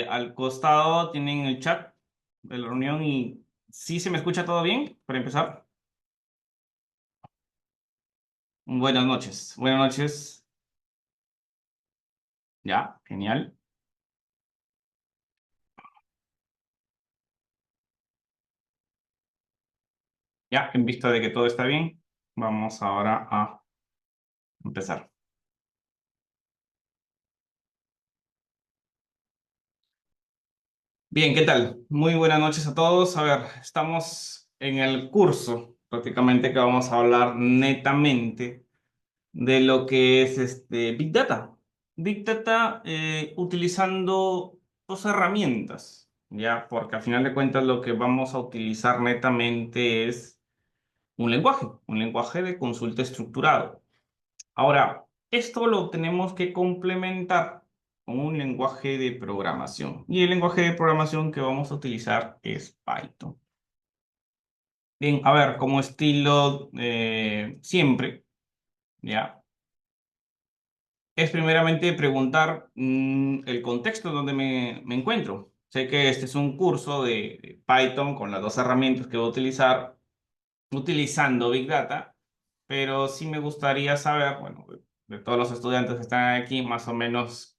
Al costado tienen el chat de la reunión y ¿sí se me escucha todo bien? Para empezar. Buenas noches. Buenas noches. Ya, genial. Ya, en vista de que todo está bien, vamos ahora a empezar. Bien, ¿qué tal? Muy buenas noches a todos. A ver, estamos en el curso prácticamente que vamos a hablar netamente de lo que es Big Data. Big Data utilizando dos herramientas, ¿ya? Porque al final de cuentas lo que vamos a utilizar netamente es un lenguaje de consulta estructurado. Ahora, esto lo tenemos que complementar con un lenguaje de programación. Y el lenguaje de programación que vamos a utilizar es Python. Bien, a ver, como estilo siempre, ¿ya? Es primeramente preguntar el contexto en donde me encuentro. Sé que este es un curso de Python con las dos herramientas que voy a utilizar utilizando Big Data, pero sí me gustaría saber, bueno, de todos los estudiantes que están aquí, más o menos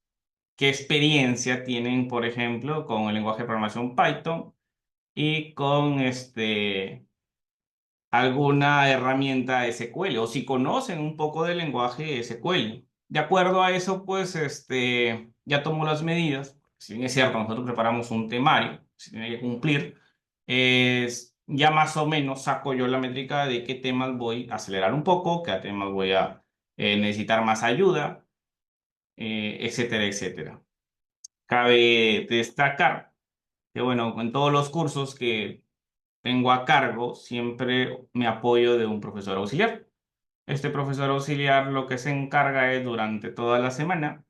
qué experiencia tienen, por ejemplo, con el lenguaje de programación Python y con alguna herramienta SQL o si conocen un poco del lenguaje SQL. De acuerdo a eso, pues ya tomo las medidas. Si bien es cierto, nosotros preparamos un temario, se tiene que cumplir, ya más o menos saco yo la métrica de qué temas voy a acelerar un poco, qué temas voy a necesitar más ayuda, etcétera, etcétera. Cabe destacar que, bueno, en todos los cursos que tengo a cargo, siempre me apoyo de un profesor auxiliar. Este profesor auxiliar lo que se encarga es durante toda la semana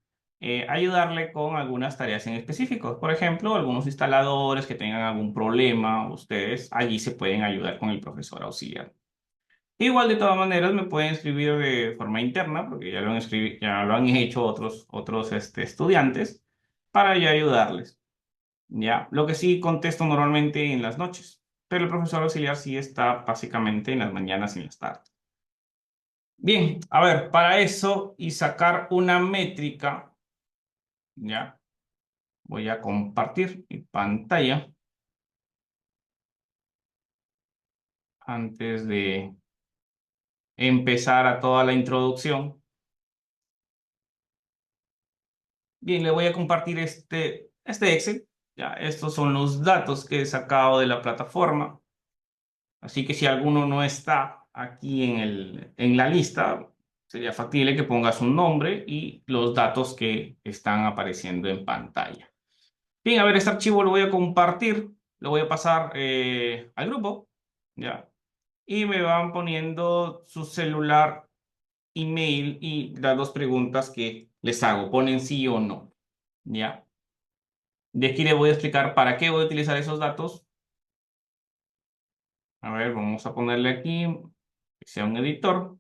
ayudarle con algunas tareas en específico. Por ejemplo, algunos instaladores que tengan algún problema, ustedes allí se pueden ayudar con el profesor auxiliar. Igual de todas maneras me pueden escribir de forma interna, porque ya lo han hecho otros estudiantes, para yo ayudarles. ¿Ya? Lo que sí contesto normalmente en las noches, pero el profesor auxiliar sí está básicamente en las mañanas y en las tardes. Bien, a ver, para eso y sacar una métrica, ¿ya? Voy a compartir mi pantalla antes de empezar a toda la introducción. Bien, le voy a compartir este Excel. Ya, estos son los datos que he sacado de la plataforma. Así que si alguno no está aquí en la lista, sería factible que pongas un nombre y los datos que están apareciendo en pantalla. Bien, a ver, este archivo lo voy a compartir, lo voy a pasar al grupo, ¿ya? Y me van poniendo su celular, email y las dos preguntas que les hago. Ponen sí o no, ¿ya? De aquí les voy a explicar para qué voy a utilizar esos datos. A ver, vamos a ponerle aquí que sea un editor.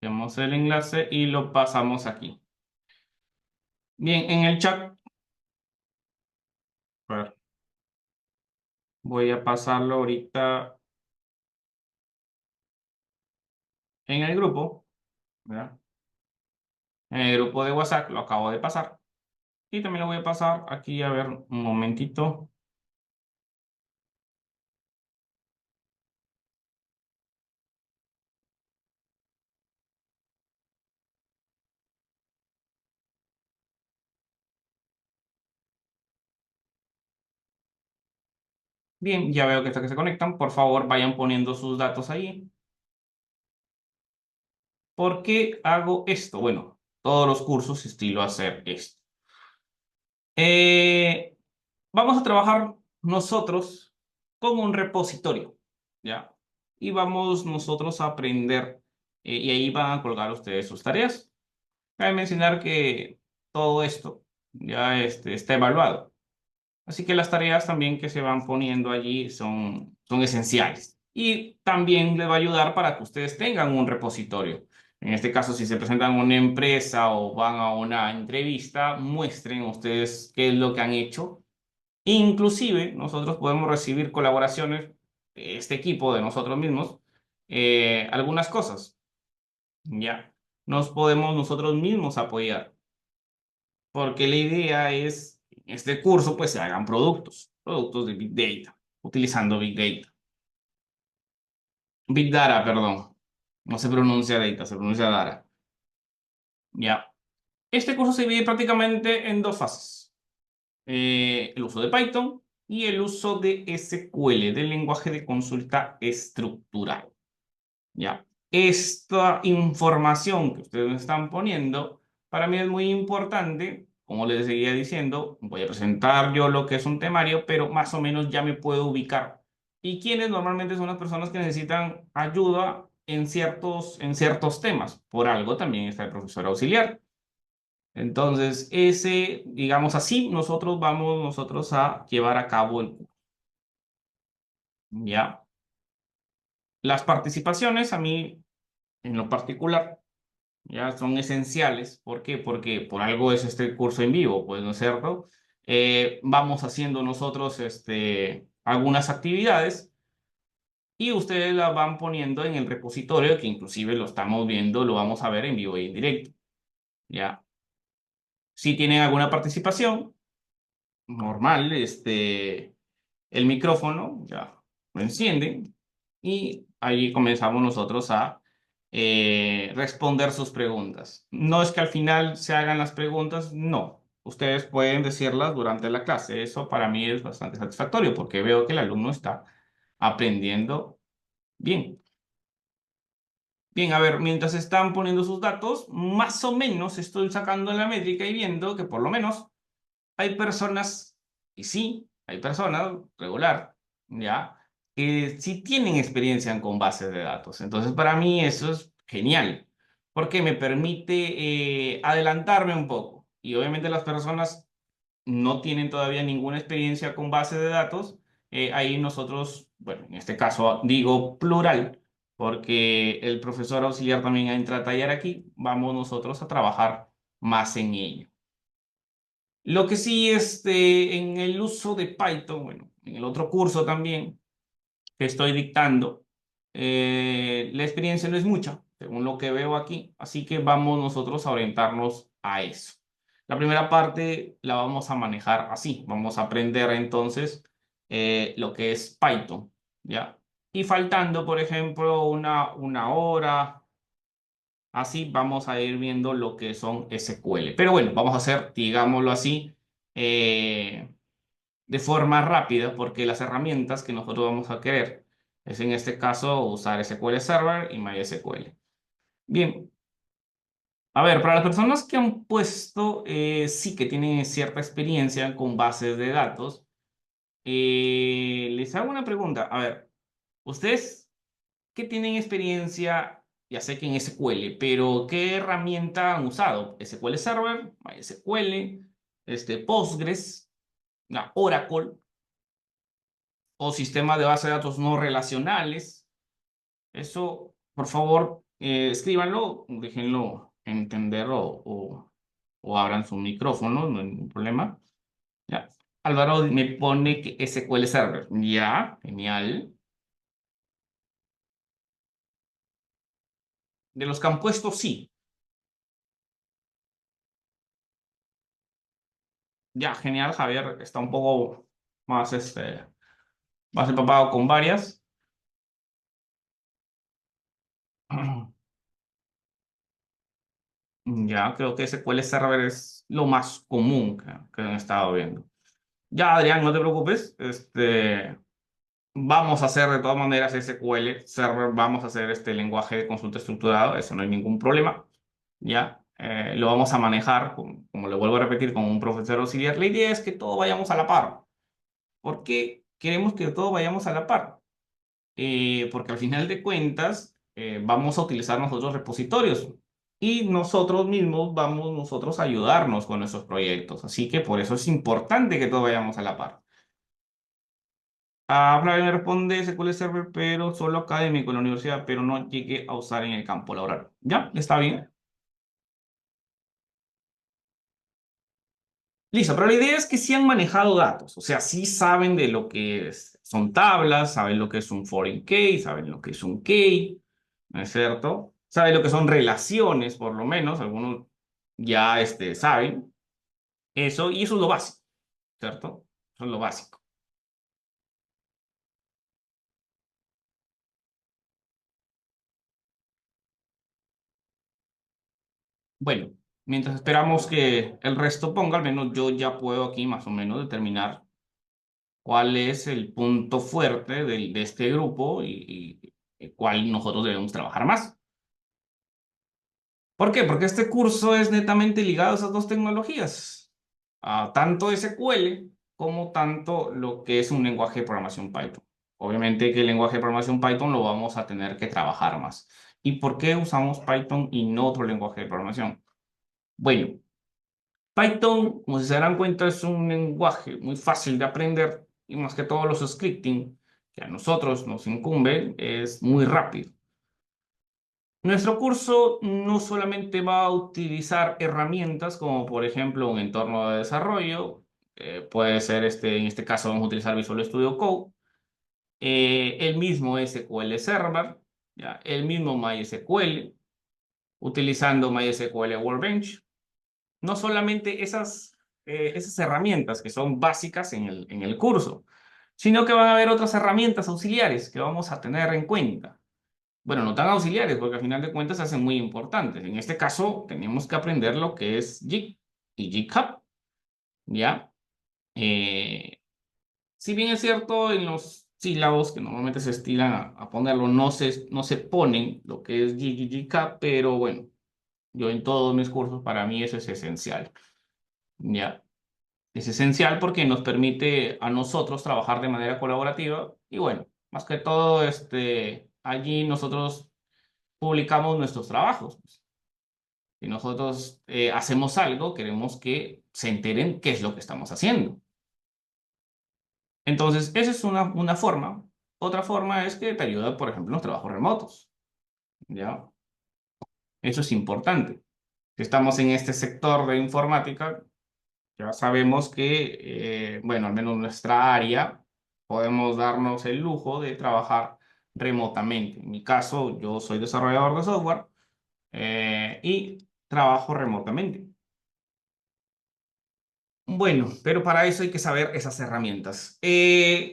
Tenemos el enlace y lo pasamos aquí. Bien, en el chat, a ver, voy a pasarlo ahorita en el grupo, ¿verdad? En el grupo de WhatsApp lo acabo de pasar. Y también lo voy a pasar aquí, a ver, un momentito. Bien, ya veo que hasta que se conectan. Por favor, vayan poniendo sus datos ahí. ¿Por qué hago esto? Bueno, todos los cursos estilo hacer esto. Eh, Vamos a trabajar nosotros con un repositorio, ¿ya? Y vamos nosotros a aprender, y ahí van a colgar ustedes sus tareas. Cabe mencionar que todo esto ya está evaluado. Así que las tareas también que se van poniendo allí son esenciales. y también les va a ayudar para que ustedes tengan un repositorio. En este caso, si se presentan a una empresa o van a una entrevista, muestren ustedes qué es lo que han hecho. Inclusive, nosotros podemos recibir colaboraciones, este equipo de nosotros mismos, algunas cosas, ¿ya? Nos podemos nosotros mismos apoyar, porque la idea es, en este curso, pues se hagan productos de Big Data, utilizando Big Data. Big Data, perdón. No se pronuncia Data, se pronuncia Data. ¿Ya? Este curso se divide prácticamente en dos fases. El uso de Python y el uso de SQL, del lenguaje de consulta estructural. ¿Ya? Esta información que ustedes me están poniendo, para mí es muy importante. Como les seguía diciendo, voy a presentar yo lo que es un temario, pero más o menos ya me puedo ubicar. ¿Y quiénes normalmente son las personas que necesitan ayuda en ciertos temas? Por algo también está el profesor auxiliar. Entonces, ese, digamos así, nosotros a llevar a cabo el curso. ¿Ya? Las participaciones a mí, en lo particular, ya son esenciales. ¿Por qué? Porque por algo es este curso en vivo, pues, ¿no es cierto? Vamos haciendo nosotros algunas actividades y ustedes las van poniendo en el repositorio, que inclusive lo estamos viendo, lo vamos a ver en vivo y en directo, ¿ya? Si tienen alguna participación, normal, el micrófono, ya lo encienden y ahí comenzamos nosotros a responder sus preguntas. No es que al final se hagan las preguntas, no. Ustedes pueden decirlas durante la clase. Eso para mí es bastante satisfactorio porque veo que el alumno está aprendiendo bien. Bien, a ver, mientras están poniendo sus datos, más o menos estoy sacando la métrica y viendo que por lo menos hay personas, y sí, hay personas regular, ¿ya? Que sí tienen experiencia con bases de datos. Entonces, para mí eso es genial, porque me permite adelantarme un poco. Y obviamente las personas no tienen todavía ninguna experiencia con bases de datos. Ahí nosotros, bueno, en este caso digo plural, porque el profesor auxiliar también entra a tallar aquí, vamos nosotros a trabajar más en ello. Lo que sí, en el uso de Python, bueno, en el otro curso también que estoy dictando, la experiencia no es mucha, según lo que veo aquí, así que vamos nosotros a orientarnos a eso. La primera parte la vamos a manejar así, vamos a aprender entonces lo que es Python, ¿ya? Y faltando, por ejemplo, una hora. Así vamos a ir viendo lo que son SQL. Pero bueno, vamos a hacer, digámoslo así, eh, de forma rápida, porque las herramientas que nosotros vamos a querer es en este caso usar SQL Server y MySQL. Bien, a ver, para las personas que han puesto, sí que tienen cierta experiencia con bases de datos, les hago una pregunta. A ver, ustedes que tienen experiencia, ya sé que en SQL, pero ¿qué herramienta han usado? ¿SQL Server, MySQL, Postgres, Oracle o sistema de base de datos no relacionales? Eso, por favor, escríbanlo, déjenlo entender o abran su micrófono, no hay ningún problema. Ya. Álvaro me pone que SQL Server. Ya, genial. De los que han puesto, sí. Ya, genial, Javier está un poco más, más empapado con varias. Ya, creo que SQL Server es lo más común que han estado viendo. Ya, Adrián, no te preocupes. Vamos a hacer de todas maneras SQL Server, vamos a hacer este lenguaje de consulta estructurado, eso no hay ningún problema. Ya, lo vamos a manejar, como le vuelvo a repetir, con un profesor auxiliar. La idea es que todos vayamos a la par. ¿Por qué queremos que todos vayamos a la par? Porque al final de cuentas vamos a utilizar nosotros repositorios y nosotros mismos vamos nosotros a ayudarnos con nuestros proyectos. Así que por eso es importante que todos vayamos a la par. Flavio me responde SQL Server, pero solo académico en la universidad, pero no llegué a usar en el campo laboral. ¿Ya? ¿Está bien? Listo, pero la idea es que sí han manejado datos, o sea, sí saben de lo que son tablas, saben lo que es un foreign key, saben lo que es un key, ¿no es cierto? Saben lo que son relaciones, por lo menos, algunos ya saben eso, y eso es lo básico, ¿cierto? Eso es lo básico. Bueno, mientras esperamos que el resto ponga, al menos yo ya puedo aquí más o menos determinar cuál es el punto fuerte de este grupo y cuál nosotros debemos trabajar más. ¿Por qué? Porque este curso es netamente ligado a esas dos tecnologías, a tanto SQL como tanto lo que es un lenguaje de programación Python. Obviamente que el lenguaje de programación Python lo vamos a tener que trabajar más. ¿Y por qué usamos Python y no otro lenguaje de programación? Bueno, Python, como si se darán cuenta, es un lenguaje muy fácil de aprender y más que todos los scripting que a nosotros nos incumben es muy rápido. Nuestro curso no solamente va a utilizar herramientas como por ejemplo un entorno de desarrollo, puede ser en este caso vamos a utilizar Visual Studio Code, el mismo SQL Server, ¿ya? El mismo MySQL, utilizando MySQL Workbench. No solamente esas herramientas que son básicas en el curso, sino que van a haber otras herramientas auxiliares que vamos a tener en cuenta. Bueno, no tan auxiliares, porque al final de cuentas se hacen muy importantes. En este caso, tenemos que aprender lo que es Jig y GitHub, ¿ya? Eh, si bien es cierto, en los sílabos que normalmente se estilan a ponerlo, no se ponen lo que es Jig y GitHub, pero bueno, yo en todos mis cursos, para mí eso es esencial, ¿ya? Es esencial porque nos permite a nosotros trabajar de manera colaborativa y bueno, más que todo, allí nosotros publicamos nuestros trabajos. Si nosotros hacemos algo, queremos que se enteren qué es lo que estamos haciendo. Entonces, esa es una forma. Otra forma es que te ayuda, por ejemplo, en los trabajos remotos. ¿Ya? Eso es importante. Si estamos en este sector de informática, ya sabemos que, bueno, al menos nuestra área, podemos darnos el lujo de trabajar remotamente. En mi caso, yo soy desarrollador de software y trabajo remotamente. Bueno, pero para eso hay que saber esas herramientas.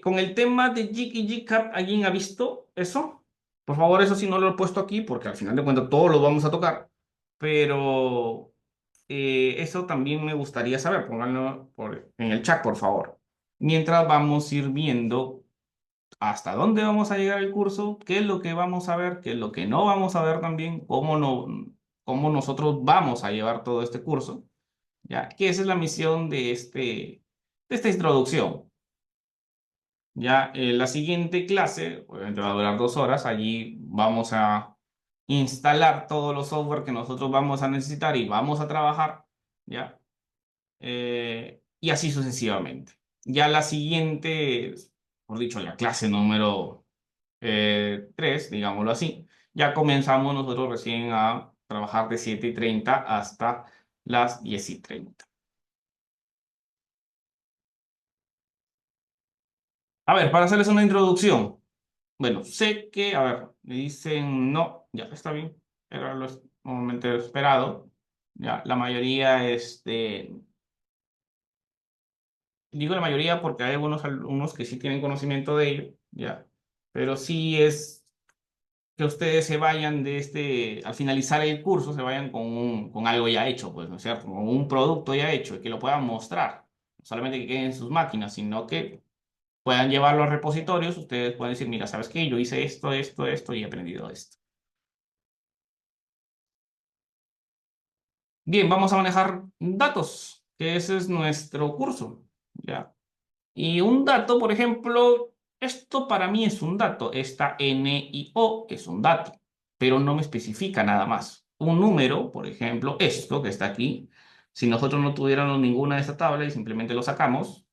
Con el tema de Jig y GitHub, ¿alguien ha visto eso? Por favor, eso sí no lo he puesto aquí porque al final de cuentas todos los vamos a tocar. Pero eso también me gustaría saber. Pónganlo en el chat, por favor. Mientras vamos a ir viendo hasta dónde vamos a llegar el curso, qué es lo que vamos a ver, qué es lo que no vamos a ver también, cómo nosotros vamos a llevar todo este curso. ¿Ya? Que esa es la misión de esta introducción. Ya, la siguiente clase, obviamente va a durar 2 horas, allí vamos a instalar todos los software que nosotros vamos a necesitar y vamos a trabajar, ¿ya? Y así sucesivamente. Ya la siguiente, por dicho, la clase número 3, digámoslo así, ya comenzamos nosotros recién a trabajar de 7:30 hasta las 10:30. A ver, para hacerles una introducción. Bueno, sé que, a ver, me dicen no, ya está bien, era normalmente esperado. Ya, la mayoría, digo la mayoría porque hay algunos alumnos que sí tienen conocimiento de ello, ya, pero sí es que ustedes se vayan al finalizar el curso, se vayan con algo ya hecho, pues, ¿no es cierto? Con un producto ya hecho y que lo puedan mostrar. No solamente que queden en sus máquinas, sino que puedan llevarlo a repositorios, ustedes pueden decir, mira, ¿sabes qué? Yo hice esto, esto, esto y he aprendido esto. Bien, vamos a manejar datos, que ese es nuestro curso, ¿ya? Y un dato, por ejemplo, esto para mí es un dato, esta N y O es un dato, pero no me especifica nada más. Un número, por ejemplo, esto que está aquí, si nosotros no tuviéramos ninguna de esta tabla y simplemente lo sacamos,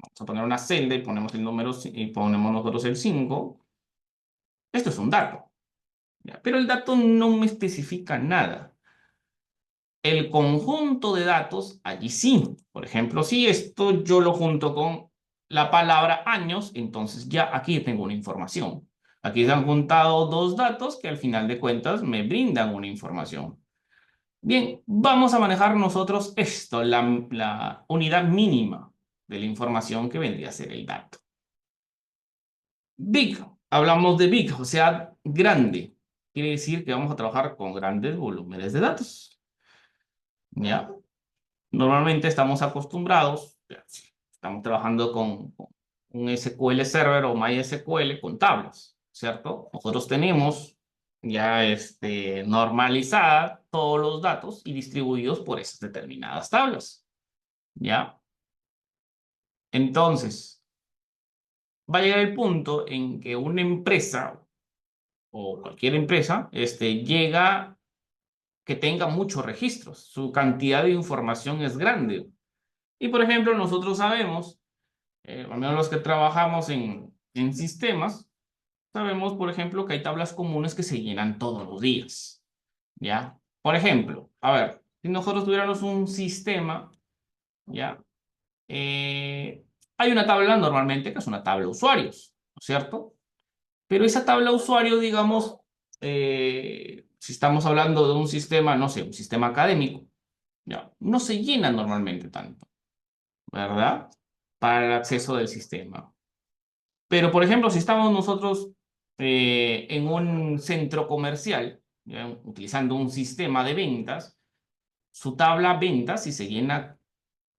Vamos a poner una celda y ponemos el número y ponemos nosotros el 5. Esto es un dato, ¿ya? Pero el dato no me especifica nada. El conjunto de datos, allí sí. Por ejemplo, si esto yo lo junto con la palabra años, entonces ya aquí tengo una información. Aquí se han juntado dos datos que al final de cuentas me brindan una información. Bien, vamos a manejar nosotros esto, la unidad mínima de la información que vendría a ser el dato. Big, hablamos de big, o sea, grande. Quiere decir que vamos a trabajar con grandes volúmenes de datos. ¿Ya? Normalmente estamos acostumbrados, estamos trabajando con un SQL Server o MySQL con tablas, ¿cierto? Nosotros tenemos ya normalizada todos los datos y distribuidos por esas determinadas tablas, ¿ya? Entonces, va a llegar el punto en que una empresa o cualquier empresa llega que tenga muchos registros, su cantidad de información es grande. Y por ejemplo, nosotros sabemos al menos los que trabajamos en sistemas, sabemos, por ejemplo, que hay tablas comunes que se llenan todos los días, ¿ya? Por ejemplo, a ver, si nosotros tuviéramos un sistema, ¿ya? Hay una tabla normalmente que es una tabla de usuarios, ¿no es cierto? Pero esa tabla de usuario, digamos, si estamos hablando de un sistema, no sé, un sistema académico, ¿ya? No se llena normalmente tanto, ¿verdad? Para el acceso del sistema. Pero, por ejemplo, si estamos nosotros en un centro comercial, ¿ya? Utilizando un sistema de ventas, su tabla ventas y se llena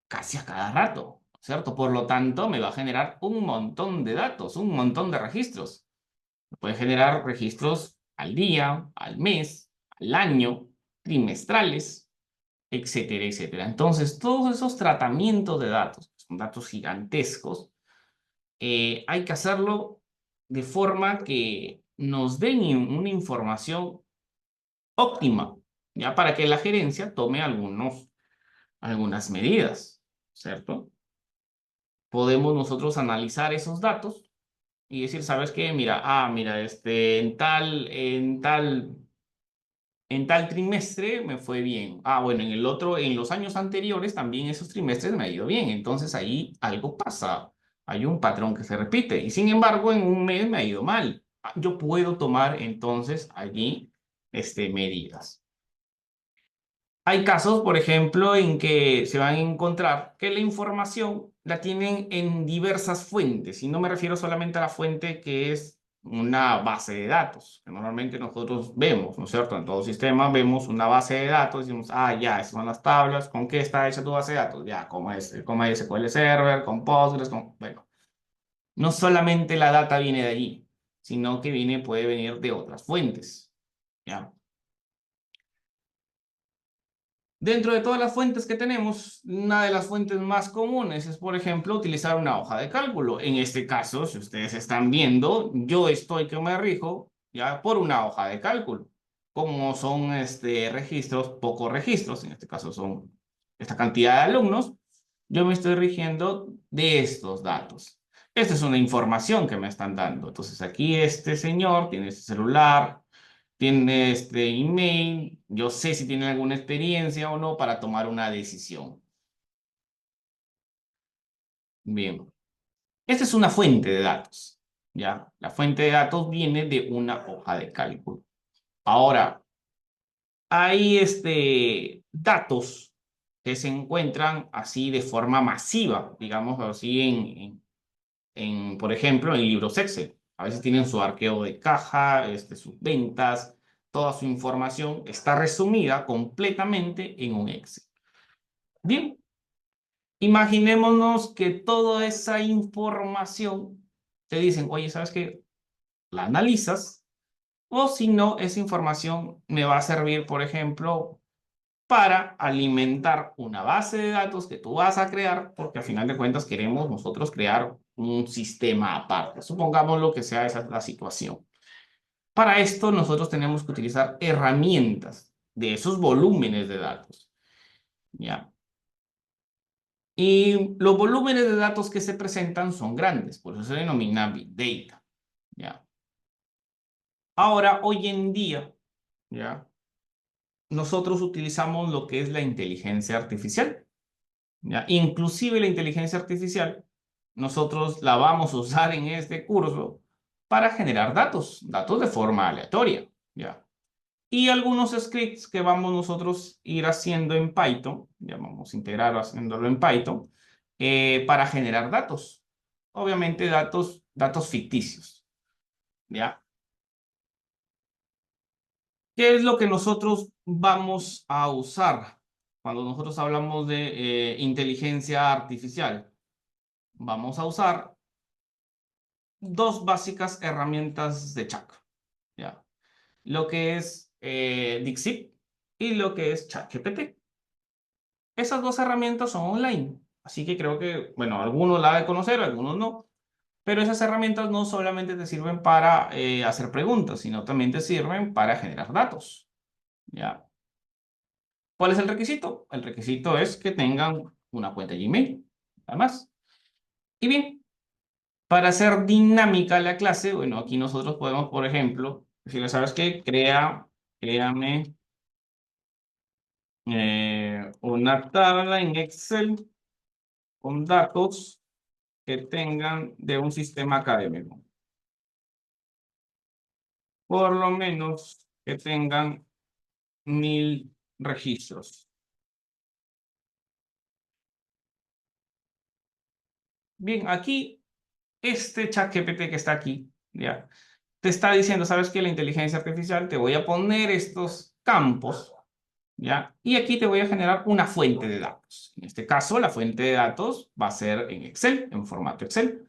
casi a cada rato, ¿cierto? Por lo tanto, me va a generar un montón de datos, un montón de registros. Me puede generar registros al día, al mes, al año, trimestrales, etcétera, etcétera. Entonces, todos esos tratamientos de datos, que son datos gigantescos, hay que hacerlo de forma que nos den una información óptima, ya para que la gerencia tome algunas medidas, ¿cierto? Podemos nosotros analizar esos datos y decir, ¿sabes qué? Mira, mira, en tal trimestre me fue bien. Bueno, en el otro, en los años anteriores también esos trimestres me ha ido bien. Entonces ahí algo pasa. Hay un patrón que se repite. Y sin embargo, en un mes me ha ido mal. Yo puedo tomar entonces allí medidas. Hay casos, por ejemplo, en que se van a encontrar que la información la tienen en diversas fuentes, y no me refiero solamente a la fuente que es una base de datos, que normalmente nosotros vemos, ¿no es cierto? En todo sistema vemos una base de datos y decimos, ya, esas son las tablas, ¿con qué está hecha tu base de datos? Ya, con MySQL Server, con Postgres, bueno. No solamente la data viene de allí, sino que puede venir de otras fuentes, ¿ya? Dentro de todas las fuentes que tenemos, una de las fuentes más comunes es, por ejemplo, utilizar una hoja de cálculo. En este caso, si ustedes están viendo, yo estoy que me rijo ya por una hoja de cálculo. Como son registros, pocos registros, en este caso son esta cantidad de alumnos, yo me estoy rigiendo de estos datos. Esta es una información que me están dando. Entonces aquí este señor tiene este celular, tiene este email, yo sé si tiene alguna experiencia o no para tomar una decisión. Bien, esta es una fuente de datos, ¿ya? La fuente de datos viene de una hoja de cálculo. Ahora, hay datos que se encuentran así de forma masiva, digamos así, por ejemplo, en libros Excel. A veces tienen su arqueo de caja, sus ventas, toda su información está resumida completamente en un Excel. Bien, imaginémonos que toda esa información te dicen, oye, ¿sabes qué? La analizas, o si no, esa información me va a servir, por ejemplo, para alimentar una base de datos que tú vas a crear, porque al final de cuentas queremos nosotros crear un sistema aparte. Supongamos lo que sea esa la situación. Para esto nosotros tenemos que utilizar herramientas de esos volúmenes de datos, ¿ya? Y los volúmenes de datos que se presentan son grandes, por eso se denomina Big Data. ¿Ya? Ahora, hoy en día, ¿ya? Nosotros utilizamos lo que es la inteligencia artificial. ¿Ya? Inclusive la inteligencia artificial, nosotros la vamos a usar en este curso para generar datos, datos de forma aleatoria. ¿Ya? Y algunos scripts que vamos nosotros a ir haciendo en Python, ya vamos a integrar haciéndolo en Python, para generar datos. Obviamente datos ficticios, ¿ya? ¿Qué es lo que nosotros vamos a usar cuando nosotros hablamos de inteligencia artificial? Vamos a usar dos básicas herramientas de Chat, ¿ya? Lo que es DeepSeek y lo que es ChatGPT. Esas dos herramientas son online, así que creo que, bueno, algunos la de conocer, algunos no, pero esas herramientas no solamente te sirven para hacer preguntas, sino también te sirven para generar datos, ¿ya? ¿Cuál es el requisito? El requisito es que tengan una cuenta Gmail, además. Y bien, para hacer dinámica la clase, bueno, aquí nosotros podemos, por ejemplo, decirle, ¿sabes qué? Créame una tabla en Excel con datos que tengan de un sistema académico. Por lo menos que tengan 1000 registros. Bien, aquí, este chat GPT que está aquí, ya, te está diciendo, ¿sabes qué? La inteligencia artificial, te voy a poner estos campos, ¿ya? Y aquí te voy a generar una fuente de datos. En este caso, la fuente de datos va a ser en Excel, en formato Excel.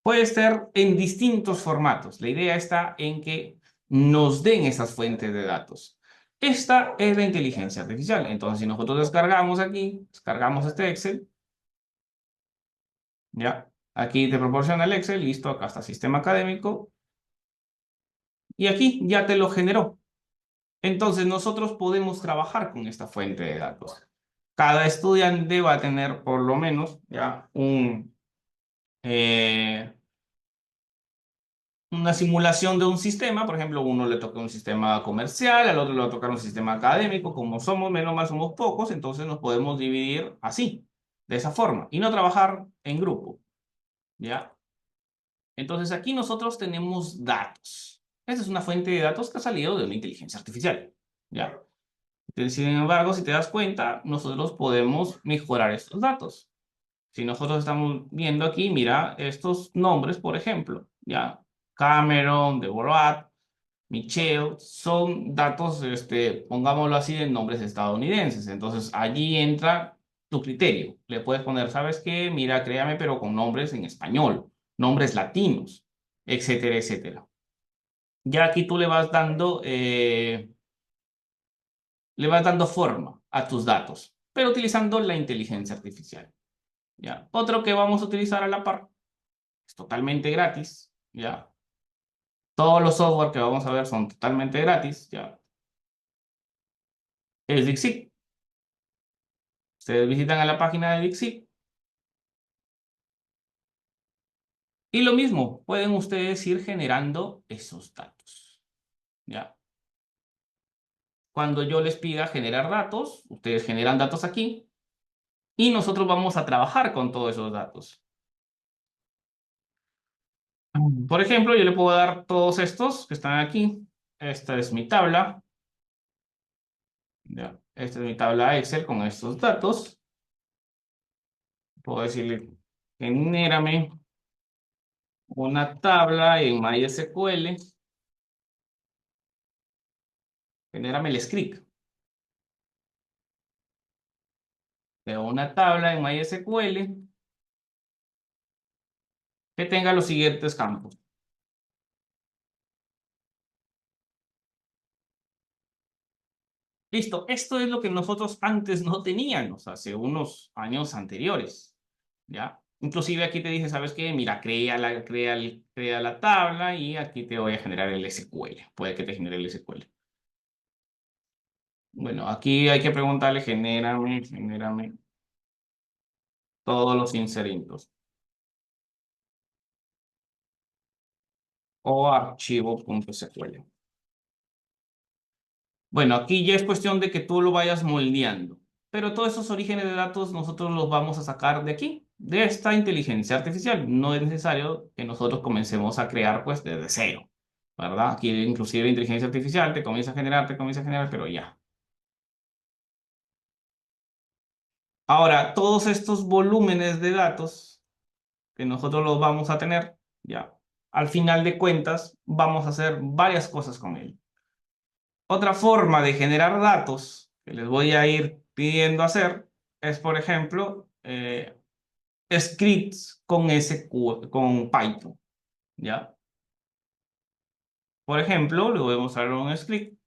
Puede ser en distintos formatos. La idea está en que nos den esas fuentes de datos. Esta es la inteligencia artificial. Entonces, si nosotros descargamos aquí, descargamos este Excel, ¿ya? Aquí te proporciona el Excel, listo, acá está sistema académico, y aquí ya te lo generó. Entonces, nosotros podemos trabajar con esta fuente de datos. Cada estudiante va a tener por lo menos ya eh, una simulación de un sistema. Por ejemplo, uno le toca un sistema comercial, al otro le va a tocar un sistema académico. Como somos menos mal, somos pocos, entonces nos podemos dividir así, de esa forma, y no trabajar en grupo, ¿ya? Entonces aquí nosotros tenemos datos. Esta es una fuente de datos que ha salido de una inteligencia artificial, ¿ya? Sin embargo, si te das cuenta, nosotros podemos mejorar estos datos. Si nosotros estamos viendo aquí, mira estos nombres, por ejemplo, ¿ya? Cameron, Deborah, Michelle, son datos, pongámoslo así, de nombres estadounidenses. Entonces, allí entra tu criterio. Le puedes poner, ¿sabes qué? Mira, créame, pero con nombres en español, nombres latinos, etcétera, etcétera. Ya aquí tú le vas dando forma a tus datos, pero utilizando la inteligencia artificial. ¿Ya? Otro que vamos a utilizar a la par es totalmente gratis. ¿Ya? Todos los software que vamos a ver son totalmente gratis. ¿Ya? Es Dixit. Ustedes visitan a la página de Dixit y lo mismo, pueden ustedes ir generando esos datos. ¿Ya? Cuando yo les pida generar datos, ustedes generan datos aquí y nosotros vamos a trabajar con todos esos datos. Por ejemplo, yo le puedo dar todos estos que están aquí. Esta es mi tabla. ¿Ya? Esta es mi tabla Excel con estos datos. Puedo decirle, genérame una tabla en MySQL. Genérame el script de una tabla en MySQL que tenga los siguientes campos. Listo, esto es lo que nosotros antes no teníamos, hace unos años anteriores, ¿ya? Inclusive aquí te dice, ¿sabes qué? Mira, crea la tabla y aquí te voy a generar el SQL. Puede que te genere el SQL. Bueno, aquí hay que preguntarle, genérame. todos los inseritos. O archivo.sql. Bueno, aquí ya es cuestión de que tú lo vayas moldeando. Pero todos esos orígenes de datos nosotros los vamos a sacar de aquí, de esta inteligencia artificial. No es necesario que nosotros comencemos a crear pues desde cero, ¿verdad? Aquí inclusive la inteligencia artificial te comienza a generar, pero ya. Ahora, todos estos volúmenes de datos que nosotros los vamos a tener, ya, al final de cuentas, vamos a hacer varias cosas con él. Otra forma de generar datos que les voy a ir pidiendo hacer es, por ejemplo, scripts con con Python, ¿ya? Por ejemplo, le voy a mostrar un script.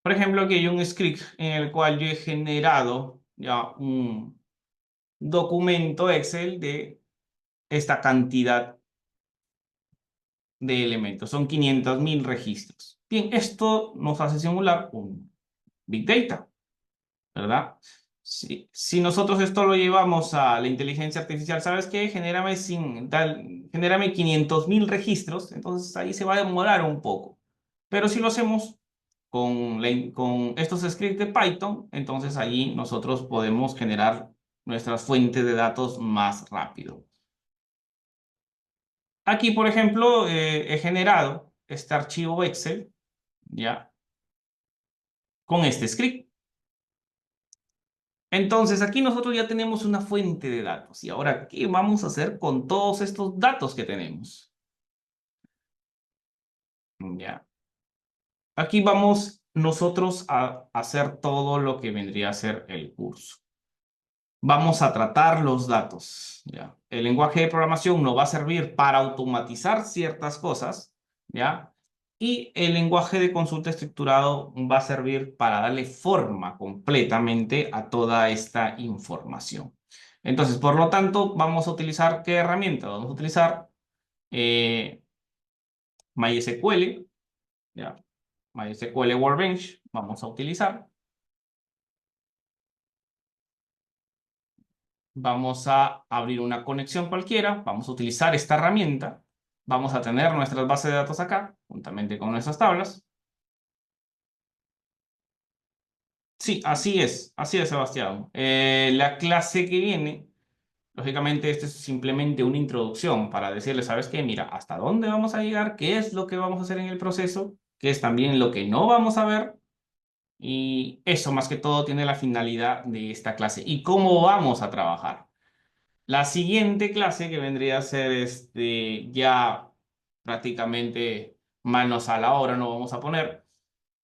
Por ejemplo, aquí hay un script en el cual yo he generado ya un documento Excel de esta cantidad de elementos. Son 500.000 registros. Bien, esto nos hace simular un Big Data, ¿verdad? Si nosotros esto lo llevamos a la inteligencia artificial, ¿sabes qué? Genérame 500.000 registros, entonces ahí se va a demorar un poco. Pero si lo hacemos con estos scripts de Python, entonces allí nosotros podemos generar nuestras fuentes de datos más rápido. Aquí, por ejemplo, he generado este archivo Excel, ¿ya? Con este script. Entonces, aquí nosotros ya tenemos una fuente de datos. ¿Y ahora qué vamos a hacer con todos estos datos que tenemos? Ya. Aquí vamos nosotros a hacer todo lo que vendría a ser el curso. Vamos a tratar los datos, ¿ya? El lenguaje de programación nos va a servir para automatizar ciertas cosas, ¿ya? Y el lenguaje de consulta estructurado va a servir para darle forma completamente a toda esta información. Entonces, por lo tanto, vamos a utilizar ¿qué herramienta? Vamos a utilizar eh, MySQL, ¿ya? MySQL Workbench, vamos a utilizar. Vamos a abrir una conexión cualquiera, vamos a utilizar esta herramienta, vamos a tener nuestras bases de datos acá, juntamente con nuestras tablas. Sí, así es, Sebastián. La clase que viene, lógicamente, esto es simplemente una introducción para decirle, ¿sabes qué? Mira, hasta dónde vamos a llegar, qué es lo que vamos a hacer en el proceso, qué es también lo que no vamos a ver, y eso más que todo tiene la finalidad de esta clase y cómo vamos a trabajar. La siguiente clase que vendría a ser ya prácticamente manos a la obra, no vamos a poner.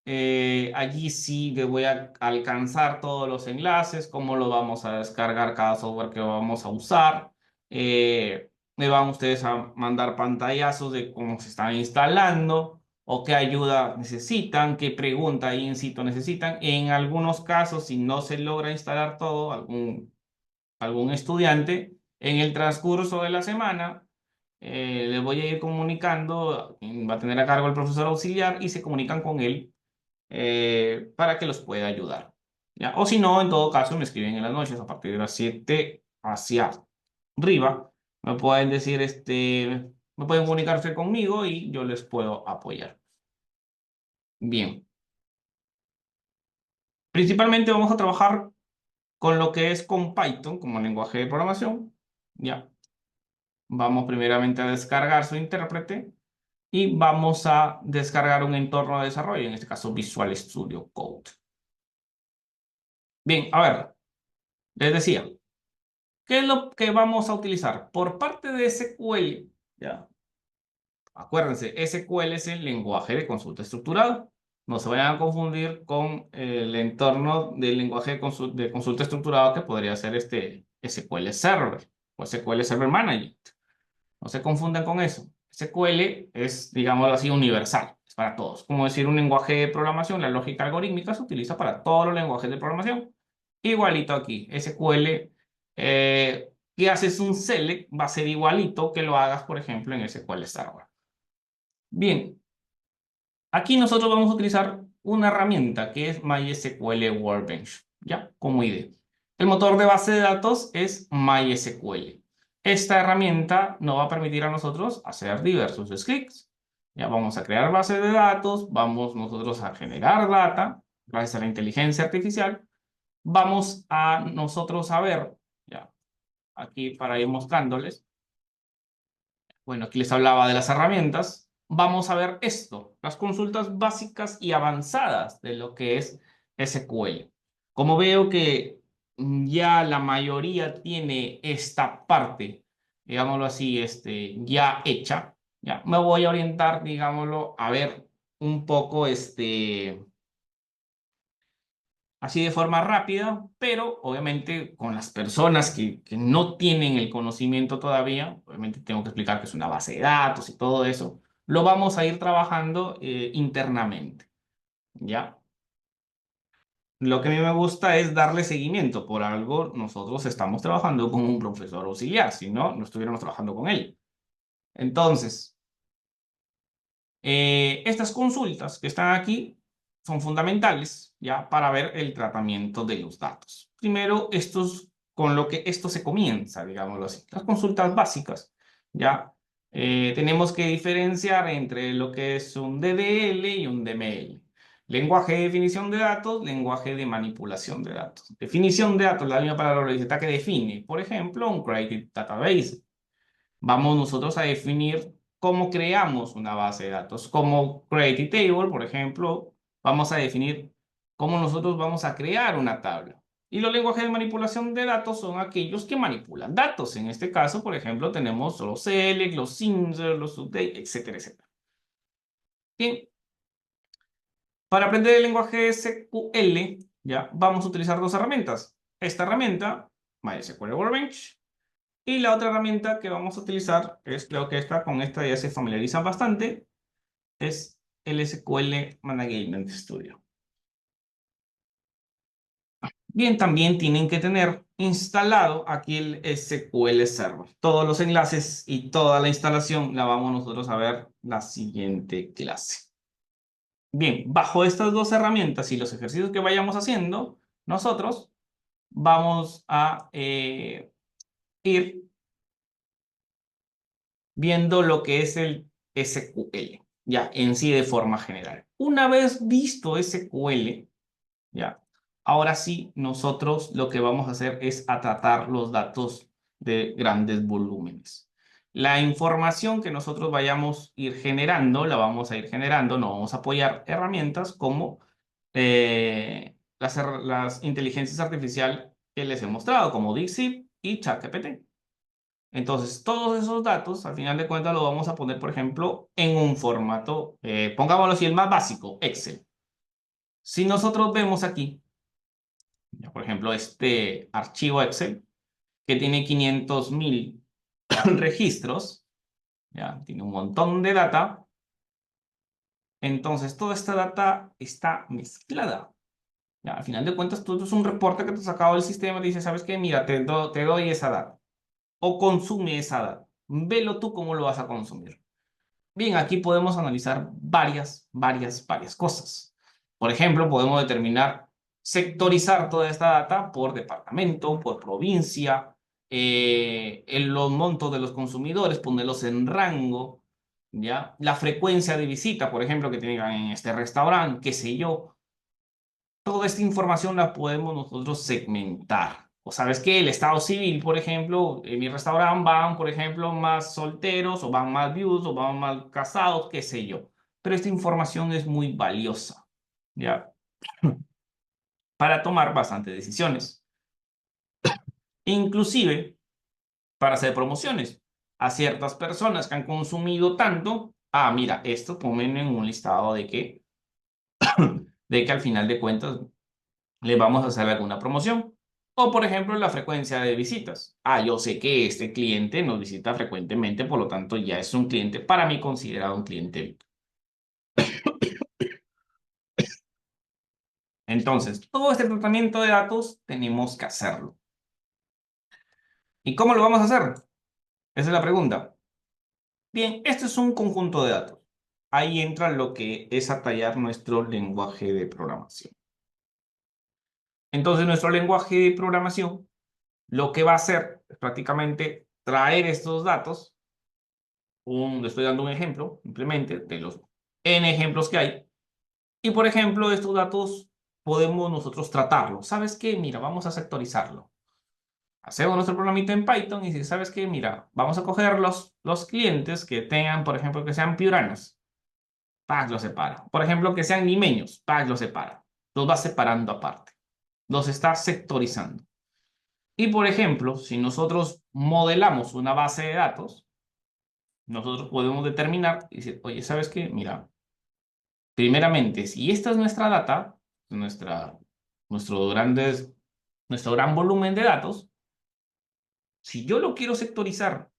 Allí sí le voy a alcanzar todos los enlaces, cómo lo vamos a descargar cada software que vamos a usar. Me van ustedes a mandar pantallazos de cómo se están instalando o qué ayuda necesitan, qué pregunta ahí en sitio necesitan. En algunos casos, si no se logra instalar todo, algún estudiante, en el transcurso de la semana, les voy a ir comunicando, va a tener a cargo el profesor auxiliar y se comunican con él para que los pueda ayudar. ¿Ya? O si no, en todo caso, me escriben en las noches a partir de las 7 hacia arriba. Me pueden decir, me pueden comunicarse conmigo y yo les puedo apoyar. Bien. Principalmente vamos a trabajar con lo que es con Python como lenguaje de programación. Ya. Vamos primeramente a descargar su intérprete y vamos a descargar un entorno de desarrollo, en este caso Visual Studio Code. Bien, a ver, les decía, ¿qué es lo que vamos a utilizar? Por parte de SQL, ¿ya? Acuérdense, SQL es el lenguaje de consulta estructurado. No se vayan a confundir con el entorno del lenguaje de consulta estructurado que podría ser este SQL Server o SQL Server Manager. No se confundan con eso. SQL es, digámoslo así, universal. para todos. Como decir un lenguaje de programación, la lógica algorítmica se utiliza para todos los lenguajes de programación. Igualito aquí, SQL, que haces un select, va a ser igualito que lo hagas, por ejemplo, en SQL Server. Bien, aquí nosotros vamos a utilizar una herramienta que es MySQL Workbench, ¿ya? Como idea. El motor de base de datos es MySQL. Esta herramienta nos va a permitir a nosotros hacer diversos scripts. Ya vamos a crear bases de datos, vamos nosotros a generar data, gracias a la inteligencia artificial. Vamos a nosotros a ver, ya, aquí para ir mostrándoles. Bueno, aquí les hablaba de las herramientas. Vamos a ver esto, las consultas básicas y avanzadas de lo que es SQL. Como veo que ya la mayoría tiene esta parte, digámoslo así, ya hecha, ya me voy a orientar, digámoslo, a ver un poco así de forma rápida, pero obviamente con las personas que no tienen el conocimiento todavía, obviamente tengo que explicar que es una base de datos y todo eso, lo vamos a ir trabajando internamente, ¿ya? Lo que a mí me gusta es darle seguimiento, por algo nosotros estamos trabajando con un profesor auxiliar, si no, no estuviéramos trabajando con él. Entonces, estas consultas que están aquí son fundamentales ya para ver el tratamiento de los datos. Primero, con lo que esto se comienza, digámoslo así. Las consultas básicas, ya tenemos que diferenciar entre lo que es un DDL y un DML. Lenguaje de definición de datos, lenguaje de manipulación de datos. Definición de datos, la misma palabra receta que define, por ejemplo, un created database. Vamos nosotros a definir cómo creamos una base de datos. Como create table, por ejemplo, vamos a definir cómo nosotros vamos a crear una tabla. Y los lenguajes de manipulación de datos son aquellos que manipulan datos. En este caso, por ejemplo, tenemos los select, los insert, los update, etcétera, etcétera. Bien, para aprender el lenguaje SQL, ya vamos a utilizar dos herramientas. Esta herramienta, MySQL Workbench, y la otra herramienta que vamos a utilizar es, creo que con esta ya se familiarizan bastante, es el SQL Management Studio. Bien, también tienen que tener instalado aquí el SQL Server. Todos los enlaces y toda la instalación la vamos nosotros a ver la siguiente clase. Bien, bajo estas dos herramientas y los ejercicios que vayamos haciendo, nosotros vamos a ir viendo lo que es el SQL, ya en sí de forma general. Una vez visto SQL, ya, ahora sí nosotros lo que vamos a hacer es a tratar los datos de grandes volúmenes. La información que nosotros vayamos a ir generando, la vamos a ir generando, no vamos a apoyar herramientas como las inteligencias artificiales que les he mostrado, como DeepSeek y ChatGPT. Entonces, todos esos datos, al final de cuentas, los vamos a poner, por ejemplo, en un formato, pongámoslo así, el más básico, Excel. Si nosotros vemos aquí, ya, por ejemplo, este archivo Excel, que tiene 500.000 registros, ya, tiene un montón de data, entonces toda esta data está mezclada. Ya, al final de cuentas, todo es un reporte que te ha sacado del sistema y dice, ¿sabes qué? Mira, te doy esa data. O consume esa data. Velo tú cómo lo vas a consumir. Bien, aquí podemos analizar varias cosas. Por ejemplo, podemos determinar, sectorizar toda esta data por departamento, por provincia, en los montos de los consumidores, ponerlos en rango, ¿ya? La frecuencia de visita, por ejemplo, que tengan en este restaurante, qué sé yo. Toda esta información la podemos nosotros segmentar. O sabes que el estado civil, por ejemplo, en mi restaurante van, por ejemplo, más solteros, o van más viudos, o van más casados, qué sé yo. Pero esta información es muy valiosa, ¿ya? Para tomar bastantes decisiones. Inclusive para hacer promociones a ciertas personas que han consumido tanto. Ah, mira, esto ponen en un listado de que al final de cuentas le vamos a hacer alguna promoción. O, por ejemplo, la frecuencia de visitas. Ah, yo sé que este cliente nos visita frecuentemente, por lo tanto ya es un cliente para mí considerado un cliente VIP. Entonces, todo este tratamiento de datos tenemos que hacerlo. ¿Y cómo lo vamos a hacer? Esa es la pregunta. Bien, este es un conjunto de datos. Ahí entra lo que es atallar nuestro lenguaje de programación. Entonces, nuestro lenguaje de programación lo que va a hacer es prácticamente traer estos datos. Le estoy dando un ejemplo, simplemente, de los N ejemplos que hay. Y, por ejemplo, estos datos podemos nosotros tratarlos. ¿Sabes qué? Mira, vamos a sectorizarlo. Hacemos nuestro programita en Python y si sabes qué, mira, vamos a coger los clientes que tengan, por ejemplo, que sean piuranos. Paz los separa. Por ejemplo, que sean limeños. Paz los separa. Los va separando aparte. Los está sectorizando. Y, por ejemplo, si nosotros modelamos una base de datos, nosotros podemos determinar y decir, oye, ¿sabes qué? Mira, primeramente, si esta es nuestra data, nuestra, nuestro, grandes, nuestro gran volumen de datos, si yo lo quiero sectorizar